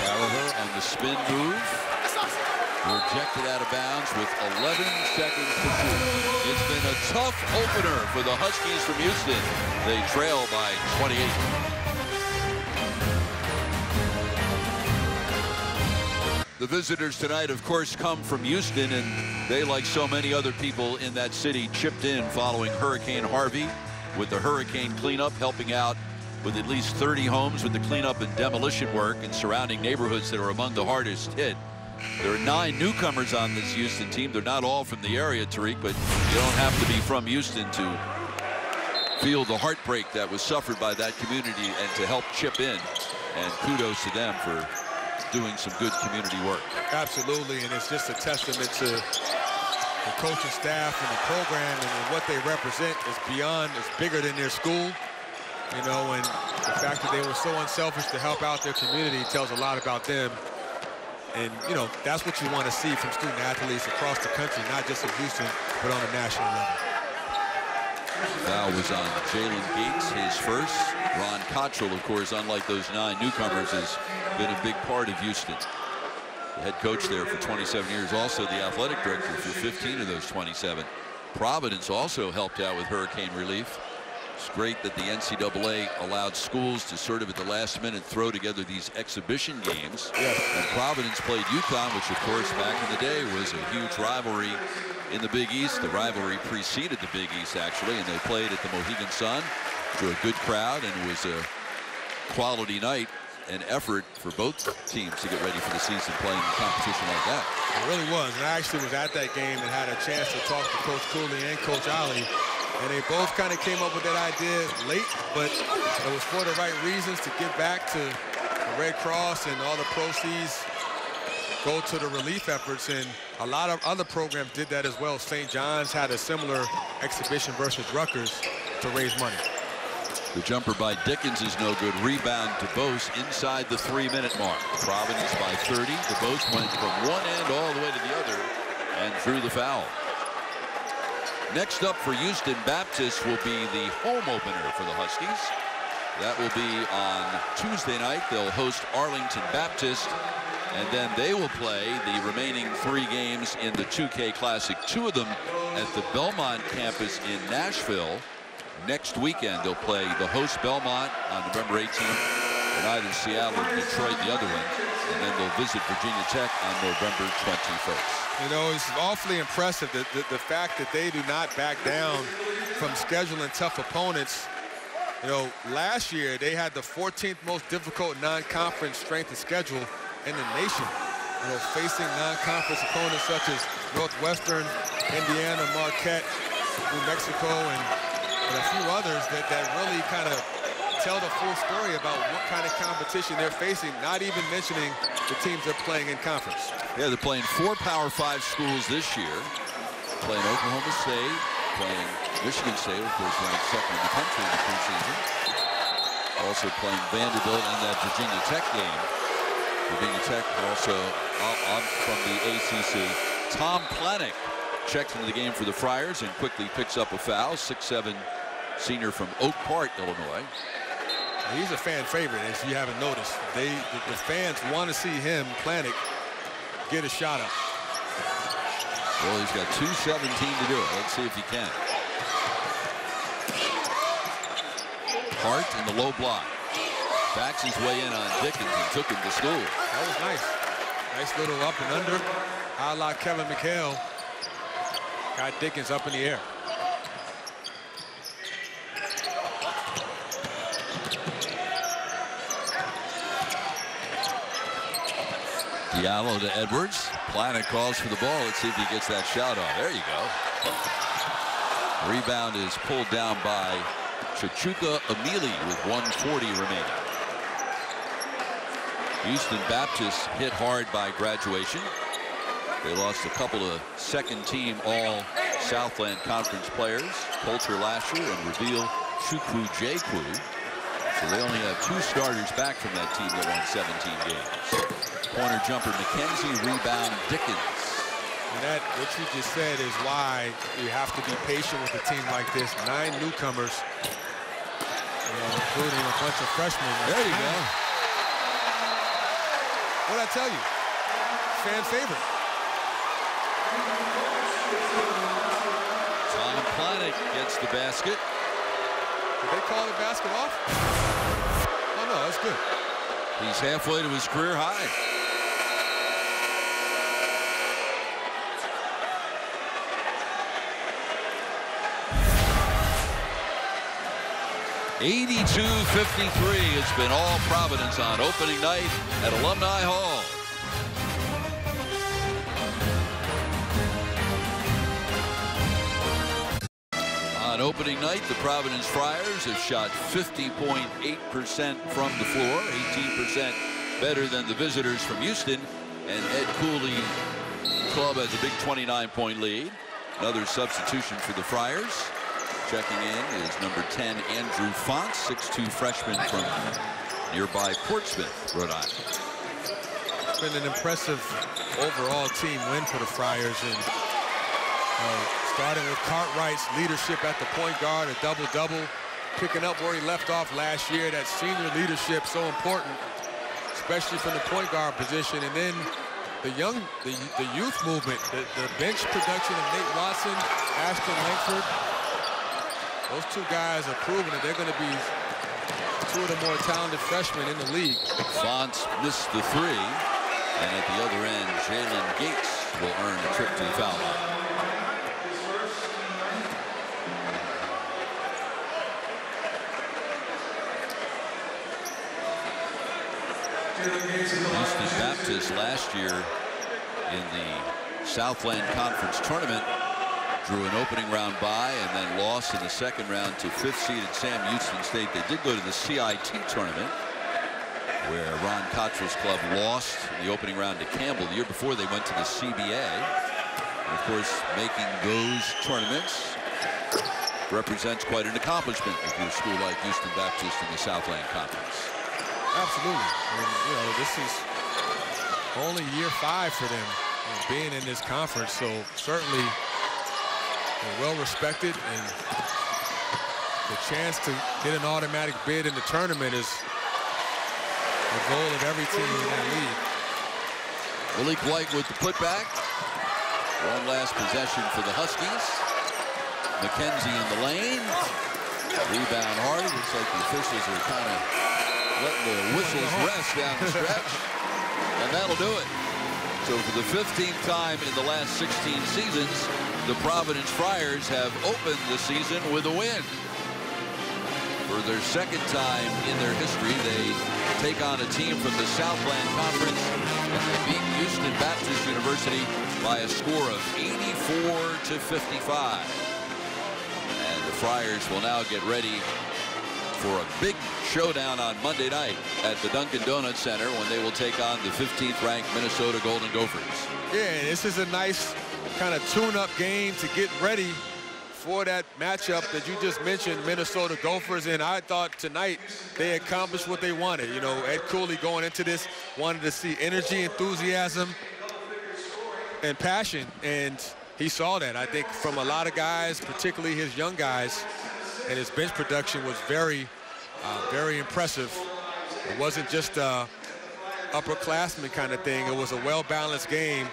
Gallagher on the spin move. Rejected out of bounds with 11 seconds to shoot. It's been a tough opener for the Huskies from Houston. They trail by 28. The visitors tonight, of course, come from Houston, and they, like so many other people in that city, chipped in following Hurricane Harvey with the hurricane cleanup, helping out with at least 30 homes with the cleanup and demolition work in surrounding neighborhoods that are among the hardest hit. There are 9 newcomers on this Houston team. They're not all from the area, Tariq, but you don't have to be from Houston to feel the heartbreak that was suffered by that community and to help chip in. And kudos to them for doing some good community work. Absolutely, and it's just a testament to the coaching staff and the program, and what they represent is beyond, it's bigger than their school. You know, and the fact that they were so unselfish to help out their community tells a lot about them. And, you know, that's what you want to see from student athletes across the country, not just in Houston, but on a national level. Foul was on Jalen Gates, his first. Ron Cottrell, of course, unlike those 9 newcomers, has been a big part of Houston. The head coach there for 27 years, also the athletic director for 15 of those 27. Providence also helped out with hurricane relief. It's great that the NCAA allowed schools to sort of at the last minute throw together these exhibition games. Yes. And Providence played UConn, which of course back in the day was a huge rivalry in the Big East. The rivalry preceded the Big East actually, and they played at the Mohegan Sun. Drew a good crowd, and it was a quality night and effort for both teams to get ready for the season playing a competition like that. It really was, and I actually was at that game and had a chance to talk to Coach Cooley and Coach Ali. And they both kind of came up with that idea late, but it was for the right reasons, to give back to the Red Cross, and all the proceeds go to the relief efforts. And a lot of other programs did that as well. St. John's had a similar exhibition versus Rutgers to raise money. The jumper by Dickens is no good. Rebound to Bose inside the 3-minute mark. Providence by 30. The Bose went from one end all the way to the other and drew the foul. Next up for Houston Baptist will be the home opener for the Huskies. That will be on Tuesday night. They'll host Arlington Baptist, and then they will play the remaining 3 games in the 2K Classic. 2 of them at the Belmont campus in Nashville. Next weekend, they'll play the host Belmont on November 18th, and either Seattle or Detroit, the other one, and then they'll visit Virginia Tech on November 21st. You know, it's awfully impressive that the fact that they do not back down from scheduling tough opponents. You know, last year they had the 14th most difficult non-conference strength of schedule in the nation. You know, facing non-conference opponents such as Northwestern, Indiana, Marquette, New Mexico, and a few others that really kind of tell the full story about what kind of competition they're facing, not even mentioning the teams they're playing in conference. Yeah, they're playing 4 Power 5 schools this year. Playing Oklahoma State, playing Michigan State, of course, ranked second in the country in the preseason. Also playing Vanderbilt in that Virginia Tech game. Virginia Tech also up from the ACC. Tom Planick checks into the game for the Friars and quickly picks up a foul. 6'7" senior from Oak Park, Illinois. He's a fan favorite, as you haven't noticed. The fans want to see him, Planick, get a shot up. Well, he's got 2:17 to do it. Let's see if he can. Hart in the low block. Backs his way in on Dickens and took him to school. That was nice. Nice little up and under, a la Kevin McHale. Got Dickens up in the air. Diallo to Edwards. Planet calls for the ball. Let's see if he gets that shot off. There you go. Rebound is pulled down by Chachuka Amili with 1:40 remaining. Houston Baptist hit hard by graduation. They lost a couple of second-team All-Southland Conference players, Coulter Lasher and Reveal Chukwu Jakwu. So they only have 2 starters back from that team that won 17 games. Corner jumper McKenzie, rebound Dickens. And that, what you just said, is why you have to be patient with a team like this. 9 newcomers, including a bunch of freshmen. There you go. What'd I tell you? Fan favorite. Tom Planet gets the basket. Did they call the basket off? Oh, no, that's good. He's halfway to his career high. (82-53). It's been all Providence on opening night at Alumni Hall. On opening night, the Providence Friars have shot 50.8% from the floor, 18% better than the visitors from Houston, and Ed Cooley club has a big 29-point lead. Another substitution for the Friars. Checking in is number 10, Andrew Font, 6'2" freshman from nearby Portsmouth, Rhode Island. It's been an impressive overall team win for the Friars, and starting with Cartwright's leadership at the point guard, a double-double, picking up where he left off last year. That senior leadership so important, especially from the point guard position. And then the youth movement, the bench production of Nate Watson, Ashton Langford. Those 2 guys are proving that they're going to be 2 of the more talented freshmen in the league. Fonts missed the 3, and at the other end, Jalen Gates will earn a trip to the foul line. Houston Baptist last year in the Southland Conference tournament drew an opening round bye and then lost in the second round to 5th-seeded Sam Houston State. They did go to the CIT tournament, where Ron Cottrell's club lost in the opening round to Campbell. The year before, they went to the CBA. And of course, making those tournaments represents quite an accomplishment if you're a school like Houston Baptist in the Southland Conference. Absolutely. And, this is only year 5 for them being in this conference, so certainly well respected, and the chance to get an automatic bid in the tournament is the goal of every team in that league. Malik White with the putback. One last possession for the Huskies. McKenzie in the lane. Rebound hard. Looks like the officials are kind of letting the whistles rest down the stretch. And that'll do it. So for the 15th time in the last 16 seasons, the Providence Friars have opened the season with a win. For their second time in their history, they take on a team from the Southland Conference, and they beat Houston Baptist University by a score of 84-55. And the Friars will now get ready for a big showdown on Monday night at the Dunkin' Donuts Center when they will take on the 15th ranked Minnesota Golden Gophers. Yeah, this is a nice kind of tune-up game to get ready for that matchup that you just mentioned, Minnesota Gophers. And I thought tonight they accomplished what they wanted. Ed Cooley going into this wanted to see energy, enthusiasm, and passion, and he saw that, I think, from a lot of guys, particularly his young guys. And his bench production was very impressive. It wasn't just a upperclassman kind of thing. It was a well-balanced game,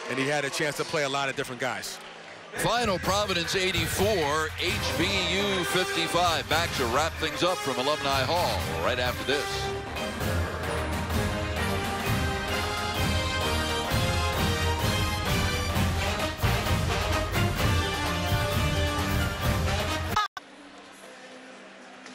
and he had a chance to play a lot of different guys. Final Providence 84, HBU 55. Back to wrap things up from Alumni Hall right after this.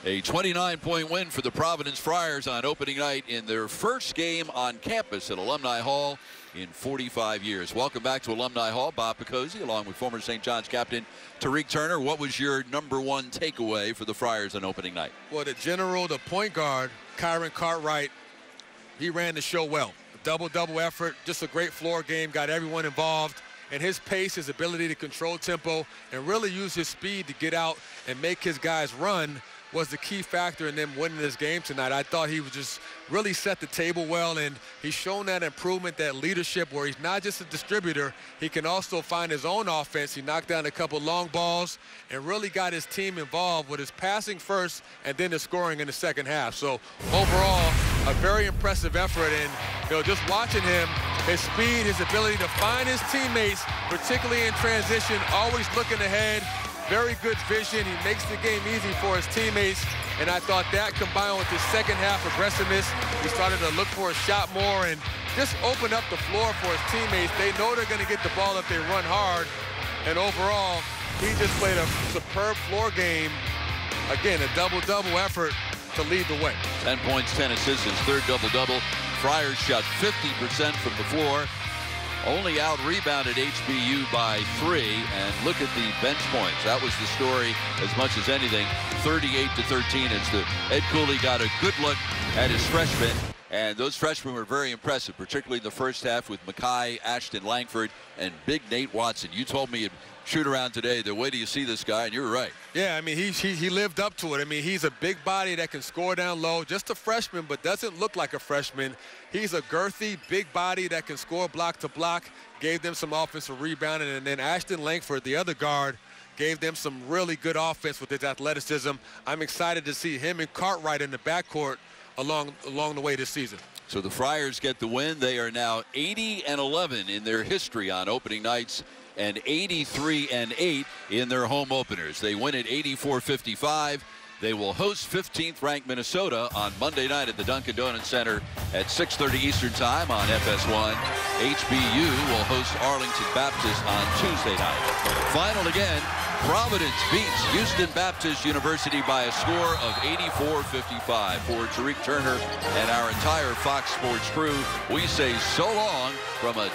A 29-point win for the Providence Friars on opening night in their first game on campus at Alumni Hall in 45 years. Welcome back to Alumni Hall. Bob Picozzi along with former St. John's captain Tariq Turner. What was your #1 takeaway for the Friars on opening night? Well, the point guard, Kyron Cartwright, he ran the show well. Double-double effort, just a great floor game, got everyone involved. And his pace, his ability to control tempo and really use his speed to get out and make his guys run was the key factor in them winning this game tonight. I thought he would just really set the table well, and he's shown that improvement, that leadership, where he's not just a distributor, he can also find his own offense. He knocked down a couple long balls and really got his team involved with his passing first and then the scoring in the second half. So overall, a very impressive effort, and just watching him, his speed, his ability to find his teammates, particularly in transition, always looking ahead. Very good vision. He makes the game easy for his teammates, and I thought that combined with his second half aggressiveness, he started to look for a shot more and just open up the floor for his teammates. They know they're going to get the ball if they run hard, and overall, he just played a superb floor game. Again, a double-double effort to lead the way. 10 points, 10 assists, his third double-double. Friars shot 50% from the floor. Only out-rebounded HBU by 3, and look at the bench points. That was the story as much as anything. 38-13 as Ed Cooley got a good look at his freshmen, and those freshmen were very impressive, particularly in the first half with Mackay, Ashton Langford, and big Nate Watson. You told me you'd shoot around today. The way do you see this guy? And you were right. Yeah, I mean, he lived up to it. I mean, he's a big body that can score down low. Just a freshman, but doesn't look like a freshman. He's a girthy, big body that can score block to block. Gave them some offensive rebounding. And then Ashton Langford, the other guard, gave them some really good offense with his athleticism. I'm excited to see him and Cartwright in the backcourt along the way this season. So the Friars get the win. They are now 80-11 in their history on opening nights, and 83-8 in their home openers. They win at 84-55. They will host 15th ranked Minnesota on Monday night at the Dunkin' Donuts Center at 6:30 Eastern Time on FS1. HBU will host Arlington Baptist on Tuesday night. Final again, Providence beats Houston Baptist University by a score of 84-55. For Tariq Turner and our entire Fox Sports crew, we say so long from a